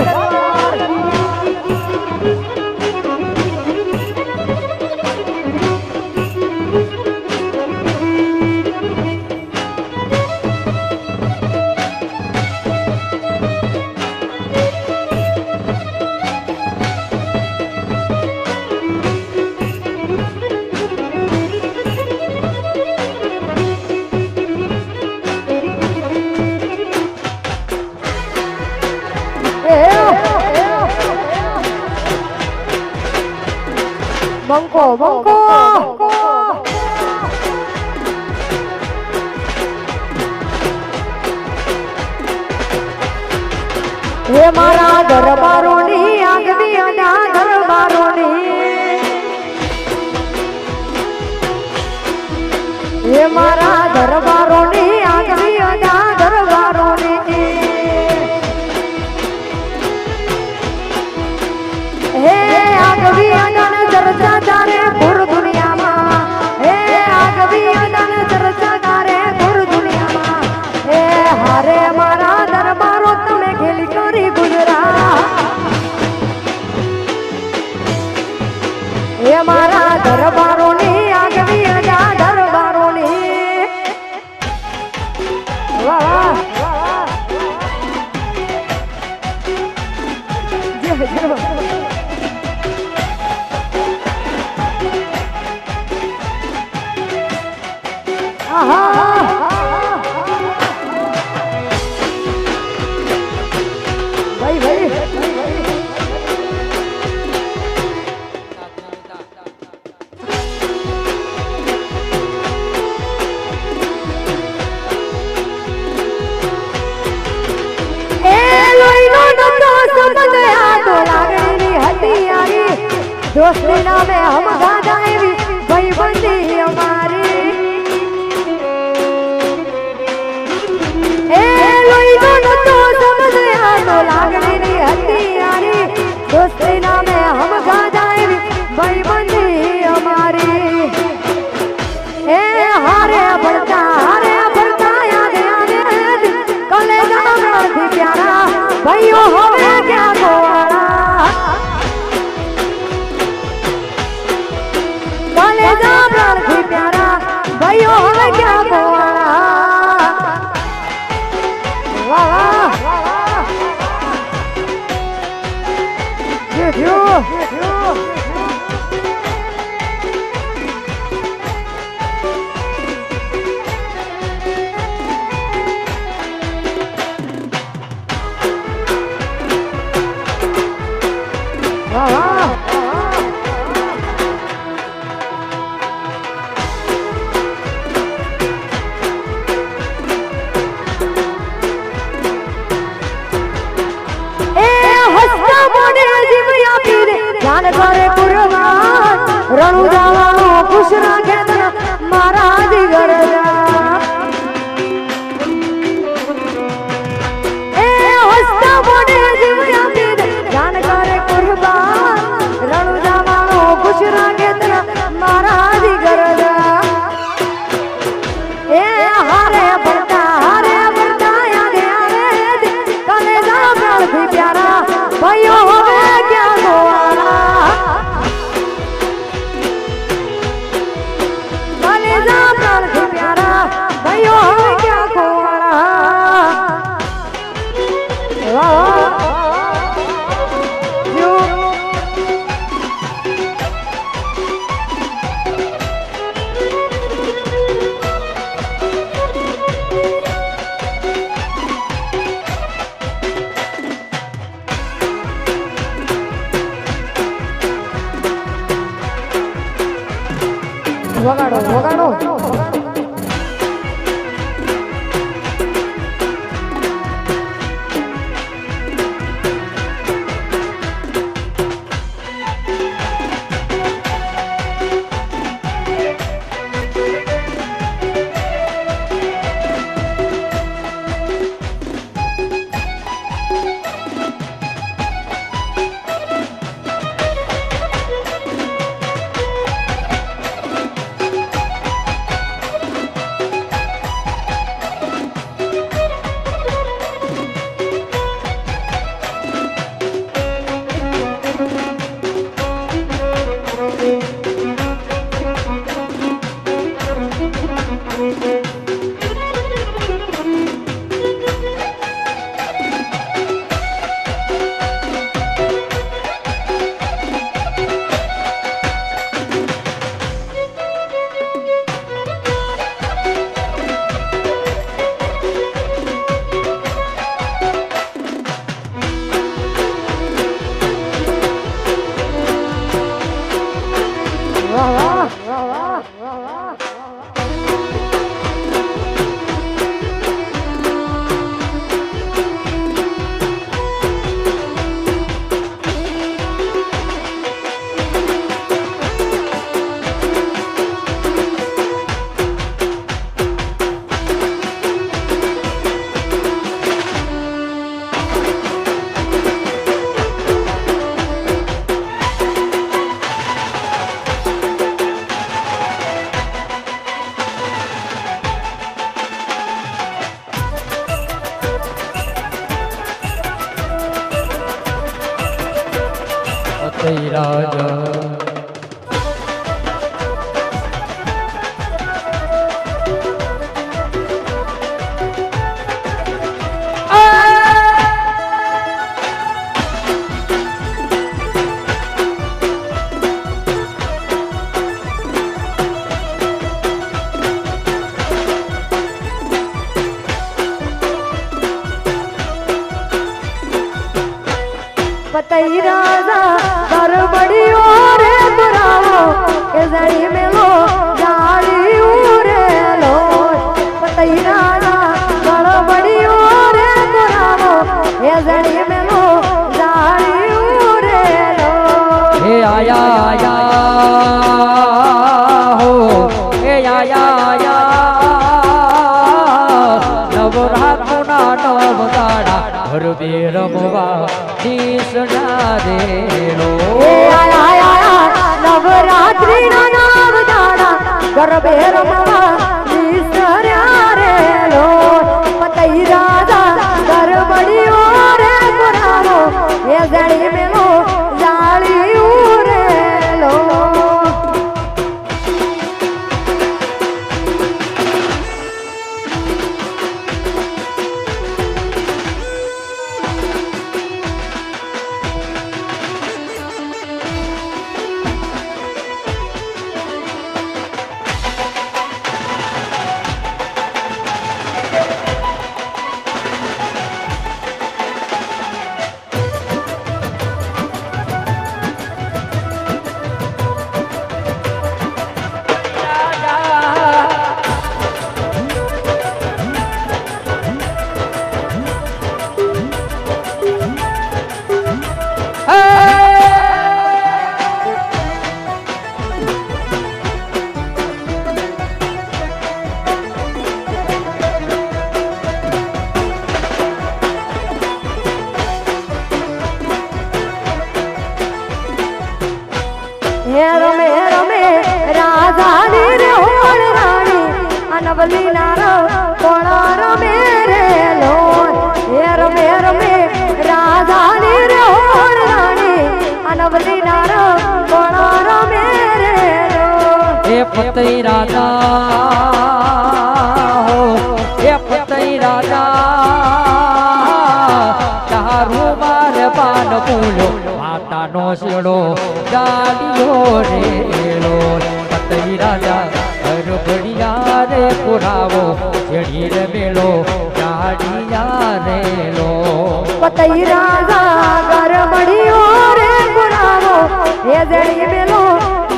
[SPEAKER 1] બંકો બંકો હે મારા દરબારોની આગવી અડા દરબારોની હે મારા દરબારોની આગવી અડા દરબારોની હે આગવી અડા ચર્ચા તારે પૂર દુનિયામાં હે આગવી અડા ચર્ચા તારે પૂર દુનિયામાં હે હારે મારા દરબારો તમે ખેલી કરી ગુજરાત હે મારા દરબારોની આગવી અડા દરબારોની વાહ જય જય ભાઈ ભાઈ दोस्ती नामे हम गादाएवी भाई बंदी हमारी ए लोईनो न तो समझ आ तो लागणी नहीं हथियारी दोस्ती नामे हम गादाएवी भाई बंदी हमारी ए हारे बढ़ता याद याद कलेजा में प्यारा भाइयों होवे क्या गोवाड़ा કરે કુરબાન રણુ જવાનો ખુશ રાખે તને મારા જીગર એ હસતા મોઢે જીવ આપી દે જાન કરે કુરબાન રણુ જવાનો ખુશ રાખે તને મારા જીગર એ હારે પડતા યાદ આવે કલેજા પ્રાણથી પ્યારા ભાઈઓ હવે ક્યાં ગોવાળા કલેજા પ્રાણથી પ્યારા ભાઈઓ હવે ક્યાં ગોવાળા વગાડો વગાડો
[SPEAKER 2] રાજા
[SPEAKER 1] पतई राजा कर बड़ियो रे बुराओ के जड़ी में लो जाड़ी रे लो पतई राजा कर बड़ियो रे बुराओ के जड़ी में लो जाड़ी रे लो
[SPEAKER 2] हे आया आया हो हे आया आया नवरात्र ना नवदाड़ा घर में रमवा
[SPEAKER 1] नवरात्रि नाम दाड़ा गरबे रमवा रे लो पतई राजा कर बड़ियो रे बुराओ ये जड़ी में लो जाड़ी रे लो
[SPEAKER 2] પતઈ રાજા હો એ પતઈ રાજા તારું માર પાન બોલો માતાનો શેડો ગાડીઓ રેલો પતઈ રાજા હરભડિયા રે પુરાવો જેડી રે મેળો ગાડીયા રેલો
[SPEAKER 1] પતઈ રાજા ગરબડિયો રે પુરાવો એ જડી મેલો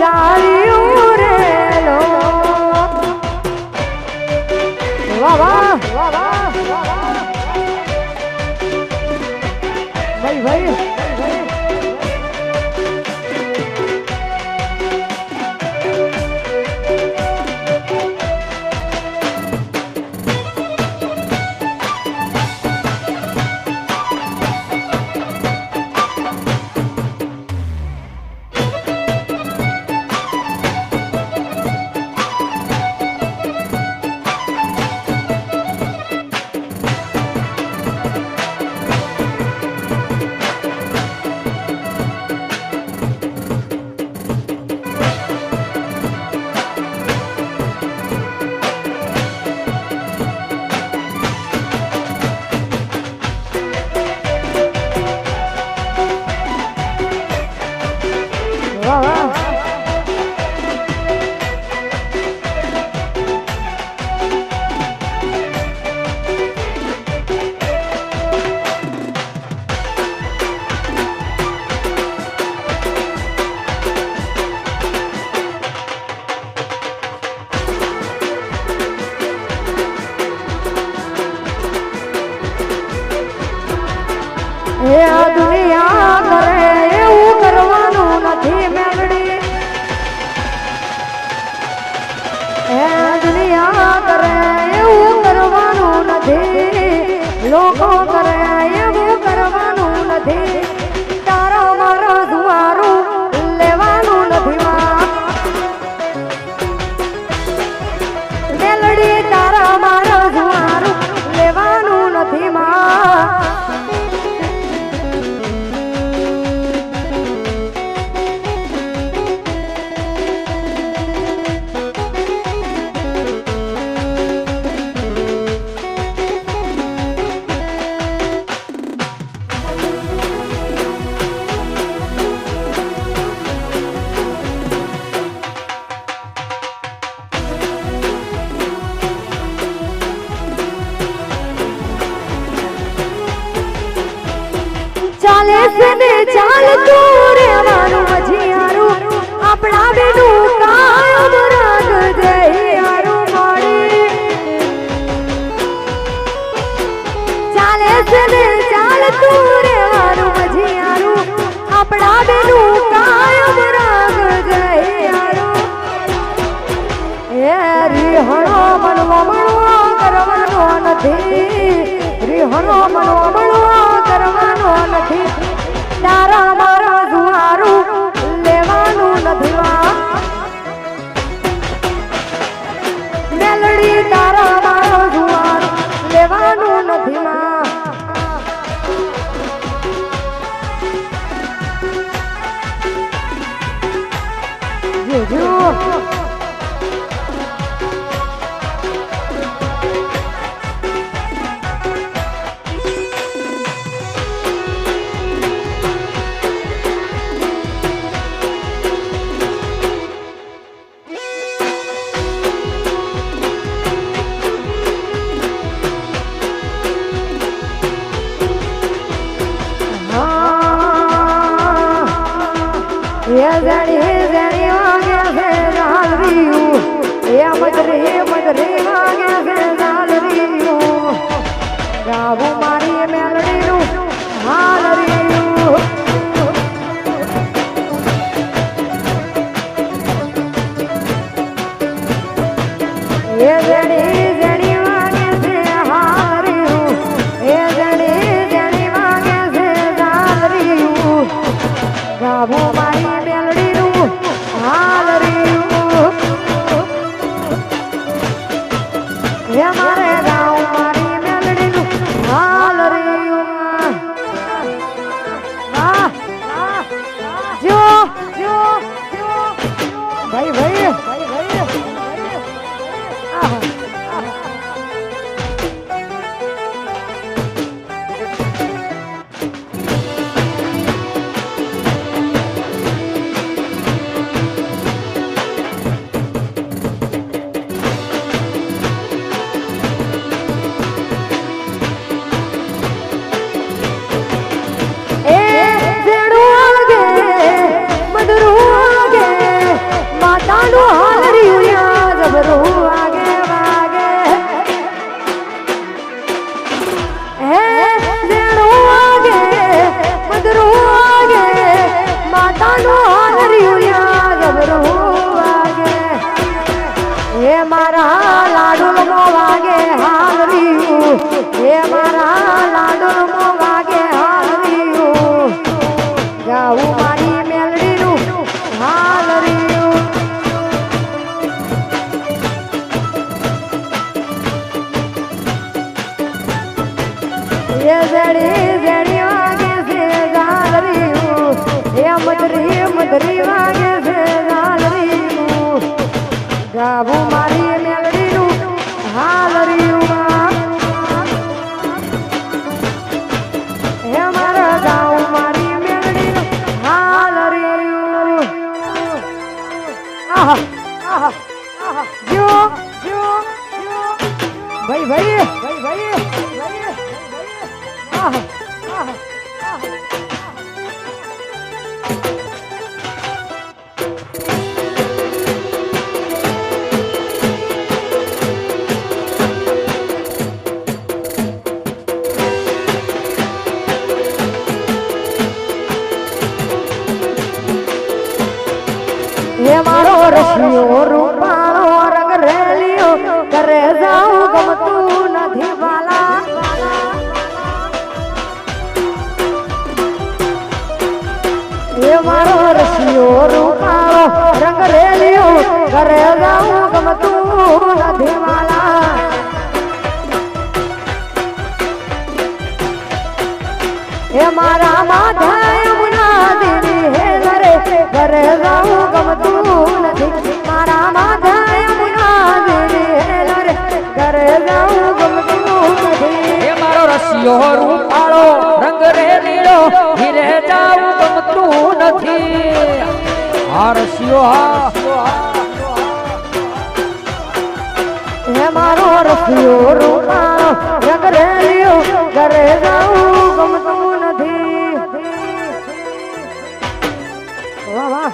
[SPEAKER 1] જાળીઓ રેલો વાહ વાહ વાહ વાહ ભાઈ ભાઈ એ આ દુનિયા કરે એવું કરવાનું નથી મેળડી એ દુનિયા કરે એવું કરવાનું નથી લોકો કરે એવું કરવાનું નથી તારો મારો જુવારું લેવાનું નથી માં મેલડી તારા મારો જુવારું લેવાનું નથી માં ચાલે છે ને ચાલતું રહેવાનું મજીયારું આપણા બેનું કાયમ રાખજે યારું માડી ચાલે છે ને ચાલતું રહેવાનું મજીયારું આપણા બેનું કાયમ રાખજે યારું એ રીહણો બનવો કરવાનો નથી રીહણો બનવો કરવાનો નથી તારા મારા જુવારું લેવાનું નથી માં મેલડી તારા મારો જુવારું લેવાનું નથી માં જોજો જણી જણી વાગે છે ઝાલરીયું મદરી મદરી વાગે છે ઝાલરીયું ગાવું મારી મેલડીનું હાલરીયું એ જણી જણી વાગે છે હાલરીયું એ જણી જણી વાગે છે ઝાલરીયું ગાવું મારી મેલડીનું એ જડી જડી વાગે છે ઝાલરીયું એ મદરી મદરી વાગે છે ઝાલરીયું ગાવું મારી મેલડીનું હાલરીયું હે મારા ગાવું મારી મેલડીનું હાલરીયું આહા આહા આહા જો જો ભાઈ ભાઈ ભાઈ ભાઈ આહા આહા હે મારો રશિયો રૂપાળો રંગ રેલિયો કરે જાઉં ગમતું નથી વાલા હે મારો રશિયો રૂપાળો રંગ રેલિયો કરે જાઉં ગમતું નથી વાલા હે મારા માથા યમુના દેવી હે ઘરે જાઉં ગમતું નથી મારા માથા યમુના દેવી હે ઘરે જાઉં ગમતું નથી
[SPEAKER 2] હે મારો રસિયો રૂપાળો રંગ રે નીળો ઘીરે જાવું ગમતું નથી આ રસિયો
[SPEAKER 1] હે મારો રસિયો રૂપાળો રંગ રેલિયો ઘરે જાઉં ગમતું નથી વાહ વાહ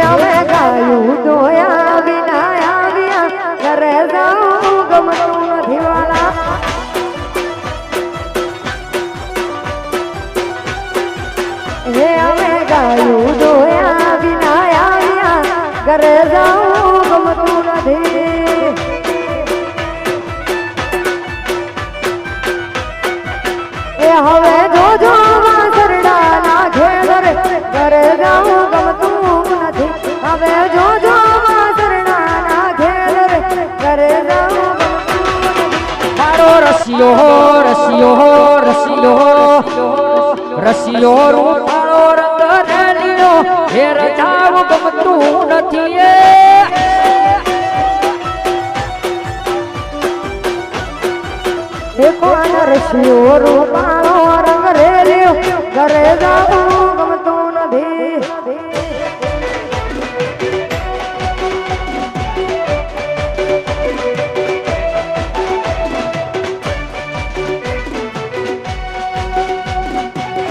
[SPEAKER 1] અમે ગાયું દોયા વિના આવ્યા ઘરે જાઉં ગમતું નથી વાલા હે અમે ગાયું દોયા વિના આવ્યા ઘરે જાઉં ગમતું નથી એ હવે જોજો વાસરડા ના ઘેર ઘરે જાઉં ગમતું નથી હવે જોજો વાસરડા ના ઘેર ઘરે જાઉં
[SPEAKER 2] મારો રસિયો રસિયો રસિયો રસિયો રૂપાળો રંગ રે નીળો ઘેર જાવું ગમતું નથી
[SPEAKER 1] એ કોણ રશિયો રૂપાળો રંગ રેલિયો ઘરે જાવું ગમતું નથી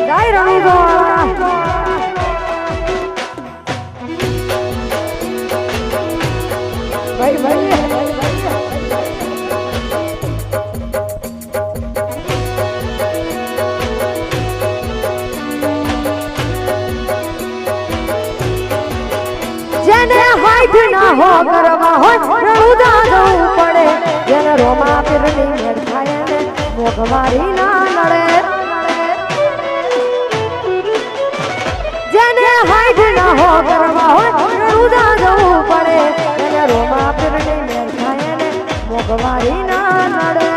[SPEAKER 1] જય રણુજો ભાઈ ભાઈ જેને હાથ ના હો કરવા હોય રણુજા જવું પડે જેને રોમા પીરની મેળ થાય ને મોઘવારી ના નડે જેને હાથ ના હો કરવા હોય રણુજા જવું પડે જેને રોમા પીરની મેળ થાય ને મોઘવારી ના નડે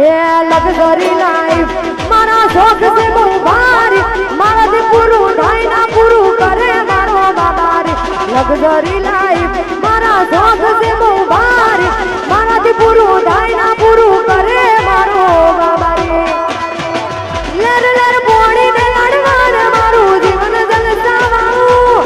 [SPEAKER 1] એ લગઝરી લાઈફ મારા શોખ છે બહુ ભારી મારાથી પૂરું થાય ના પૂરું કરે મારો બાબારી લગઝરી લાઈફ મારા શોખ છે બહુ ભારી મારાથી પૂરું થાય ના પૂરું કરે મારો બાબારી લર લર બોડીને લડવાને મારું જીવન જલસાવાળું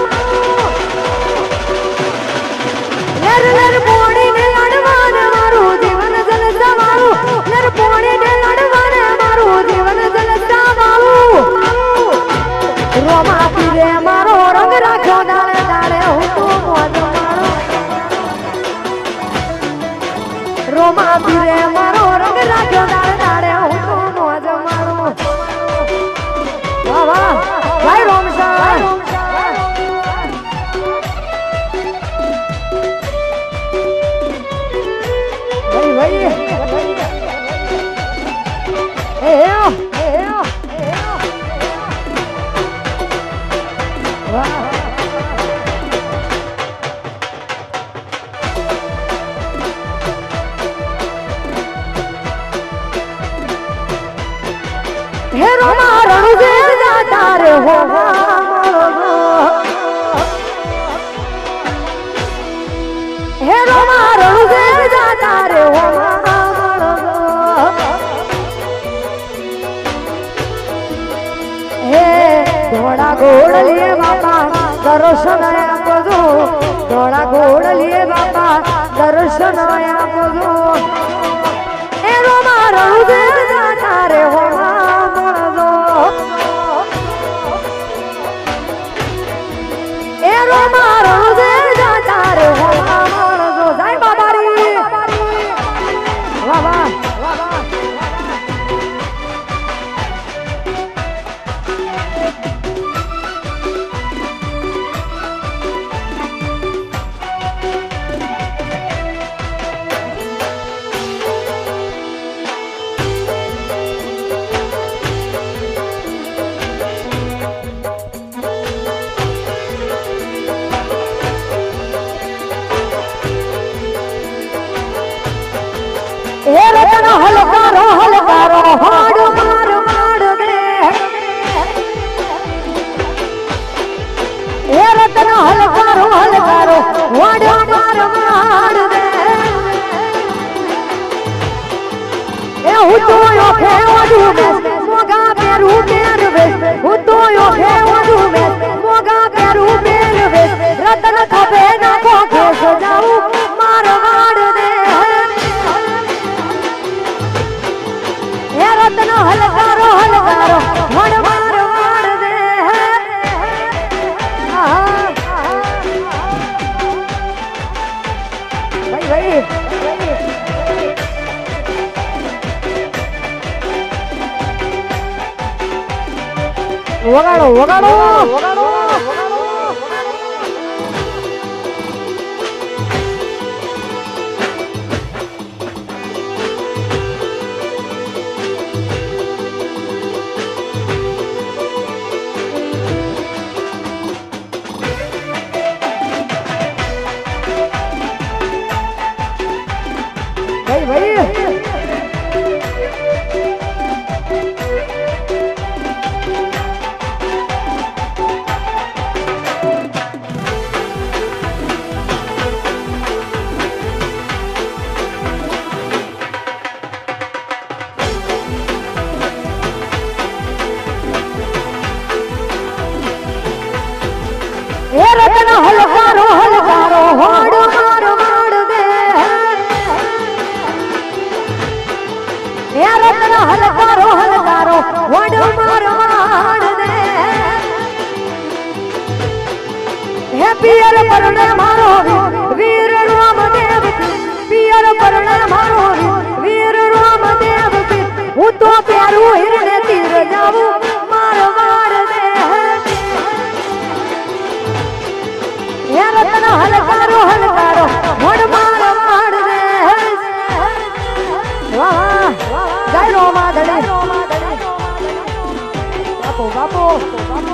[SPEAKER 1] લર લર બોડીને લડવાને મારું જીવન જલસાવાળું લર બોડીને લડવાને મારું જીવન જલસાવાળું રોમા પીરે મારો રંગ રાખ્યો દાડે દાડે હું તો મોજ માણું હેરો મારણ જે જાતા રે હો હેરો મારણ જે જાતા રે હો હે ઘોડા ઘોડ લે બાપા દર્શન આપજો ઘોડા ઘોડ લે બાપા દર્શન આપજો હેરો મારણ જે જાતા રે હો હેરો મારણ જે જાતા રે હો જય બાબારી વાહ વાહ હે રતન હલકારો હલકારો હાડ માર માર દે હે રતન હલકારો હલકારો હાડ માર માર દે એ હું તો ઓખે ઓડું બેસ મોગા પેરું પહેરવેશ હું તો ઓખે ઓડું બેસ મોગા પેરું પહેરવેશ રતન ખભે નાખો ખેસ જાઉં માર વાડ દે રતન હલકારો હલકારો મણ માર માર દે ભાઈ વગાડો વગાડો વગાડો ભાઈ હે રતન હલકારો હલકારો હોડ માર માર દે હે રતન હલકારો હલકારો હોડ માર માર દે હે પિયર પરણે મારો વીર રામદેવ પિયર પરણે મારો વીર રામદેવ હું તો પ્યારું હિરણે તીર જાવું માર માર દે હે રતન હલકારો હલકારો હોડ માર માર દે વાહ જય રોમા ધણી બાપો બાપો બાપો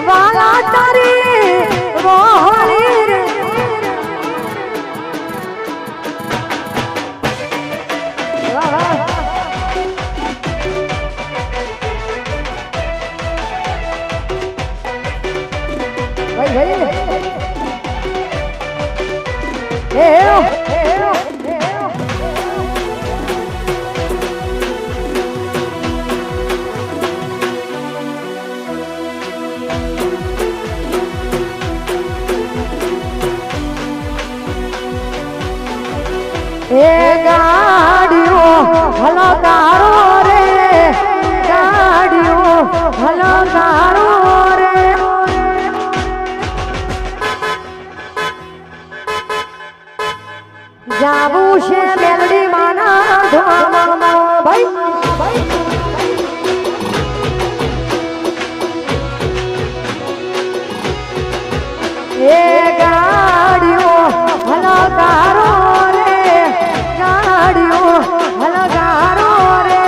[SPEAKER 1] વાલા તારી મોહરી રે વાહ વાહ ભાઈ એ ગાડીઓ હલો તારો રે ગાડીઓ હલો તારો રે જાવું છે મેલડી માના ધામમાં ભાઈ એ ગાડીઓ હલો તારો રે ગાડીઓ હલો તારો રે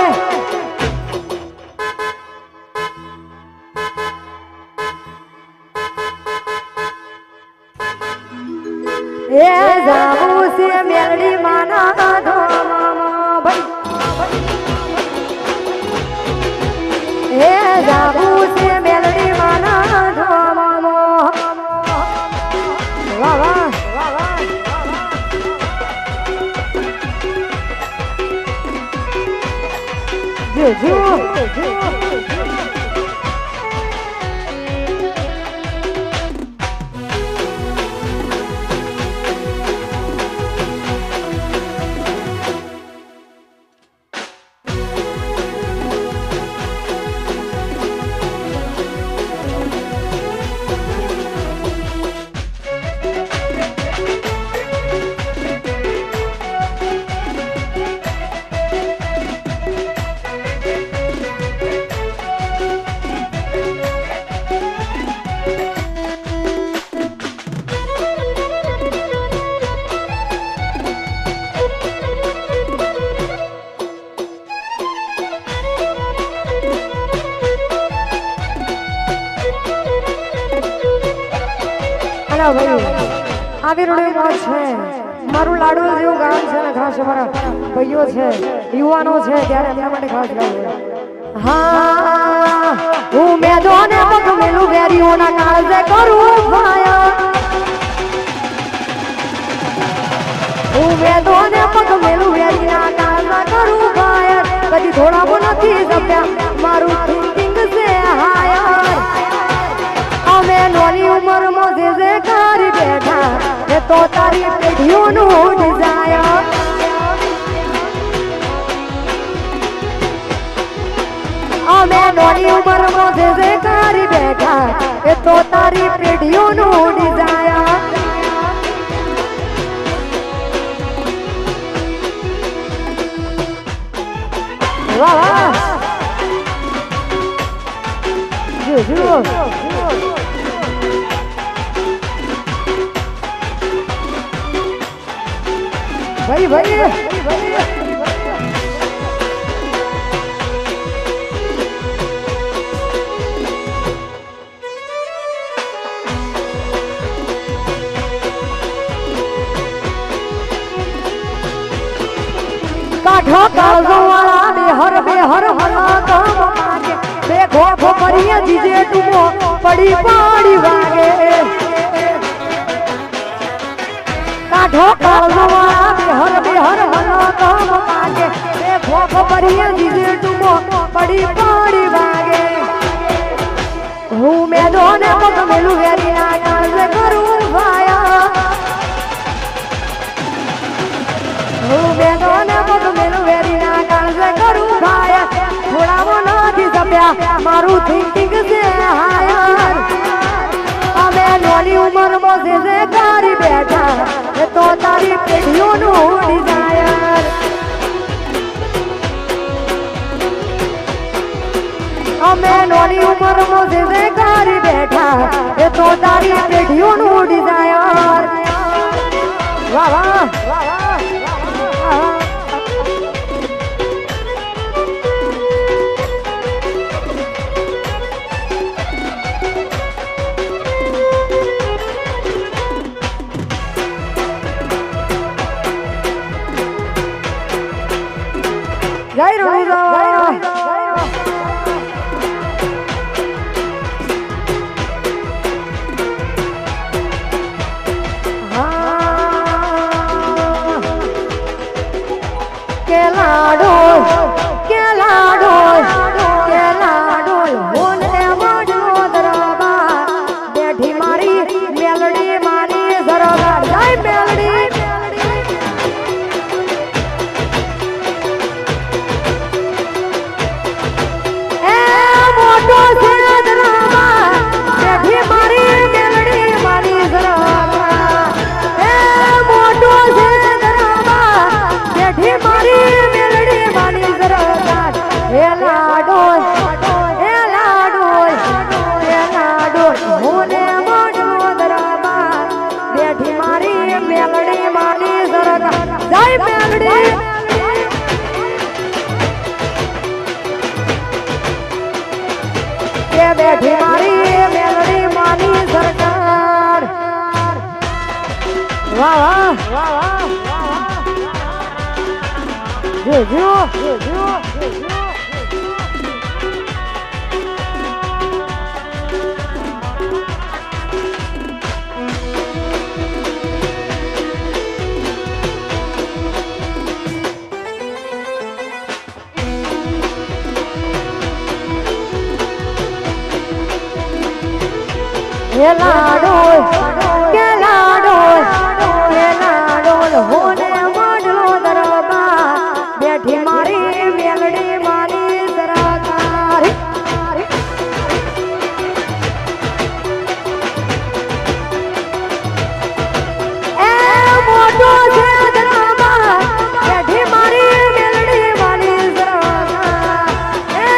[SPEAKER 1] એ જાવું છે મેલડી માના ધામમાં ભાઈ એ જાવું છે મેલડી માના ધામમાં વાહ વાહ જો આવી રૂડી મોજ છે મારું લાડુ જેવું ગામ છે ને ખાસ અમારા ભાઈઓ છે યુવાનો છે ત્યારે એમના માટે ખાસ ગાયું હા હું મેદોને પગ મેલું વેરીઓના કાળજે કરું ભાયા હું મેદોને પગ મેલું વેરીના કાળજા કરું ભાયા કદી થોડા નથી જપ્યા મારું થિંકિંગ છે હાયર અમે નોની ઉંમરમાં જે કરી બેઠા એ તો તારી પેઢીઓનું ડિઝાયર અમે નોની ઉંમરમાં જે કરી બેઠા એ તો તારી પેઢીઓનું ડિઝાયર વાહ વાહ જો ભાઈ કાઠો કાળજો વાળા બેહર મના કામ માગે દેખો ખોપરીએ જીજે ટુમો પડી પાડી વાગે કાઠો કાળજો વાળા બેહર મના કામ માગે દેખો ખોપરીએ જીજે ટુમો પડી પાડી વાગે હું મેદોને પગ મેલું વેરીના કાળજે કરું ભાયા હું મેદોને પગ મેલું વેરીના કાળજે કરું ભાયા થોડાવો નથી જપ્યા મારું થિંકિંગ છે હાયર અમે નોની ઉંમરમાં જે કરી બેઠા એ તો તારી પેઢીઓનું ડિઝાયર અમે નોની ઉંમરમાં જે કરી બેઠા એ તો તારી પેઢીઓનું ડિઝાયર વાહ વાહ બેઠી મારી મેલડી માની સરકાર વાહ વાહ વાહ વાહ જો જો જો જો લાડો કે લાડો કે લાડો હોને મોઢલો દરબાર બેઠી મારી મેલડી મારી સરકાર એ મોઢો છે દરબાર બેઠી મારી મેલડી મારી સરકાર એ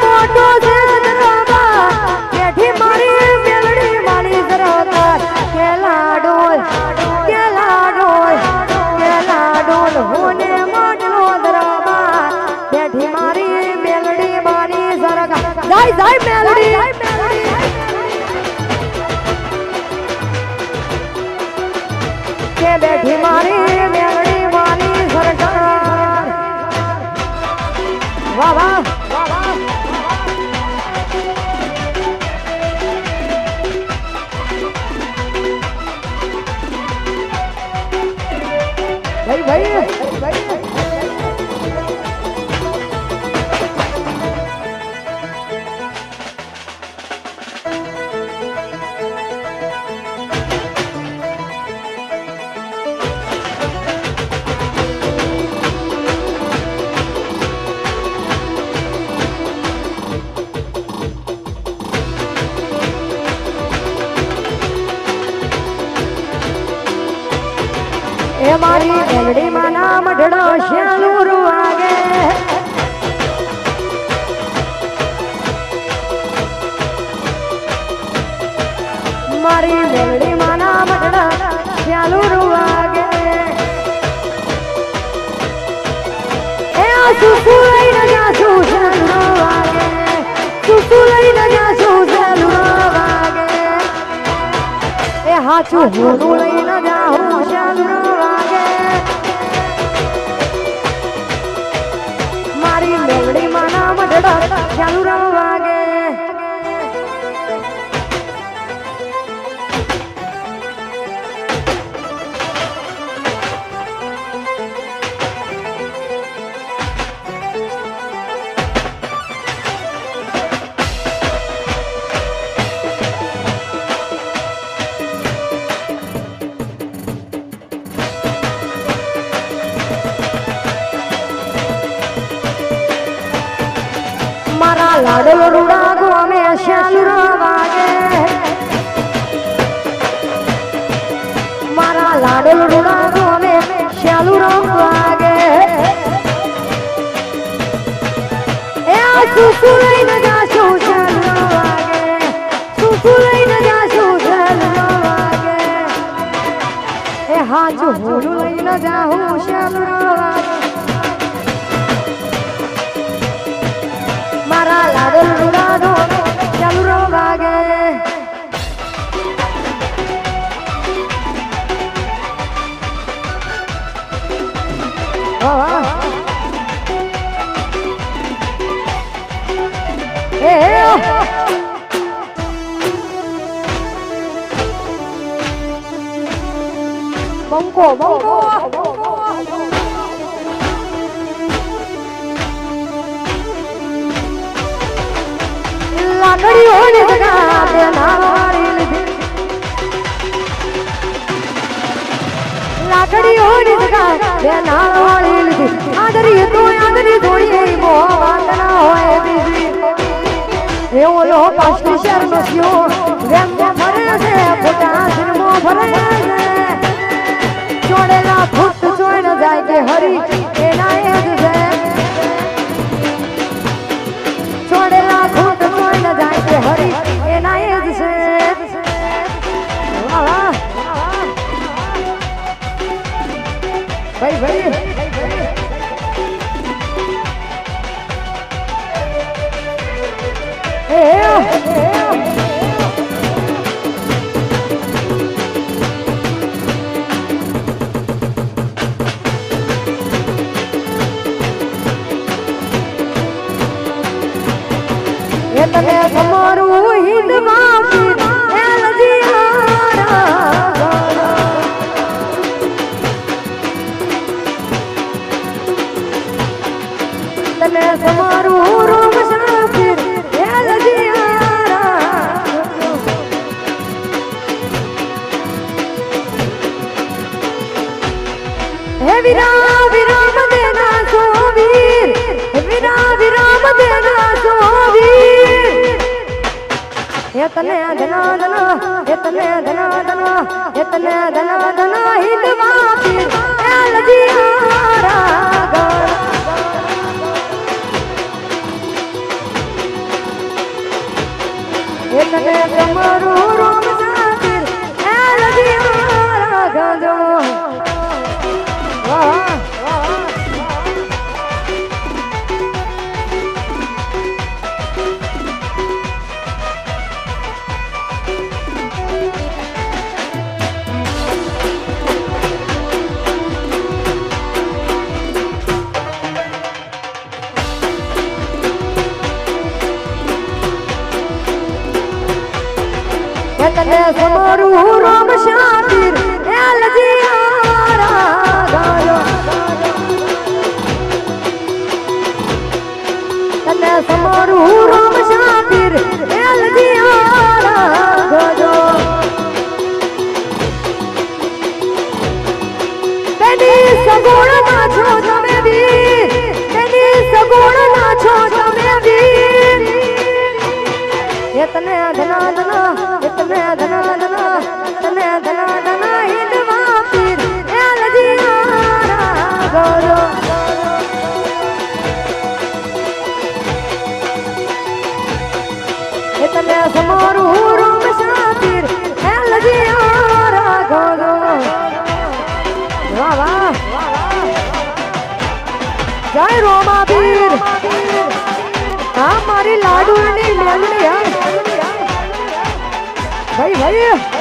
[SPEAKER 1] મોઢો છે દરબાર બેઠી મારી મેલડી મારી સરકાર કે લાડો હોને મોઢલો દરબાર બેઠી મારી મેલડી મારી સરકાર જય જય મેલડી કે બેઠી મારી મેલડી મારી સરકાર વાહ વાહ વાહ વાહ ભાઈ એ મારી મેલડી માં નામ ઢળો શ્યાલુર વાગે મારી મેલડી માં નામ ઢળો શ્યાલુર વાગે એ આ સુસુ લઈને જાશું શ્યાલુર વાગે સુસુ લઈને જાશું શ્યાલુર વાગે એ હાચું હોનું લઈને જાઉં શ્યાલુર મારી મેલડી માં નામ ઢળો ચાલુ વાગે મારા લાડો રૂડા ગોમે શ્યાલુર વાગે મારા લાડો રૂડા ગોમે શ્યાલુર વાગે એ આ સુસુ લઈને જાશું શ્યાલુર વાગે સુસુ લઈને જાશું શ્યાલુર વાગે એ હાજુ હોલું લઈને જાઉં શ્યાલુર વાગે મારા લાડો રૂડાનો ચાલુ વાગે બંકો બંકો લાકડી હોને જગા તે નાવારી લીધી લાકડી હોને જગા તે નાવારી લીધી આદરી ધોઈ મો વાંદના હોય બીજી એ ઓલો પાછલી શર્મ થયો વેમ ફરે છે ફોટા શર્મો ફરે છે ચોડેલા ફૂટ ચોઈન જાય કે હરી એના એ જ છે ચોડેલા ફૂટ ચોઈન જાય કે હરી એના એ જ છે વાહ ભાઈ એ એ તને તમારું હિંદમાં એલજી તને તમારું રોમ શાંતિર એલજી હે વિરા વિરામ દેના સોવીર વિરા વિરામ દેના સોવીર એ તને ધના ધના એ તને ધના ધના એ તને ધના ધના હિંદવા પીર એલજી એ તને તમારું રોમ શાંતિર એલજી ગજો વાહ તને તમારું રોમ શાંતિર એલજી તને તમારું રોમ શાંતિર એલજી ગજો તેની સગુણ ના છો તમે વીર તેની સગુણ ના છો તમે વીર એ તને ધના ધના તને ધના ધના તને ધના ધના હિંદવા પીર એલજી ગજો એ તને તમારું રોમ શાંતિર એલજી ગજો વાહ વાહ જય રોમાબીર હા મારી લાડુની મેલડી ભાઈ ભાઈ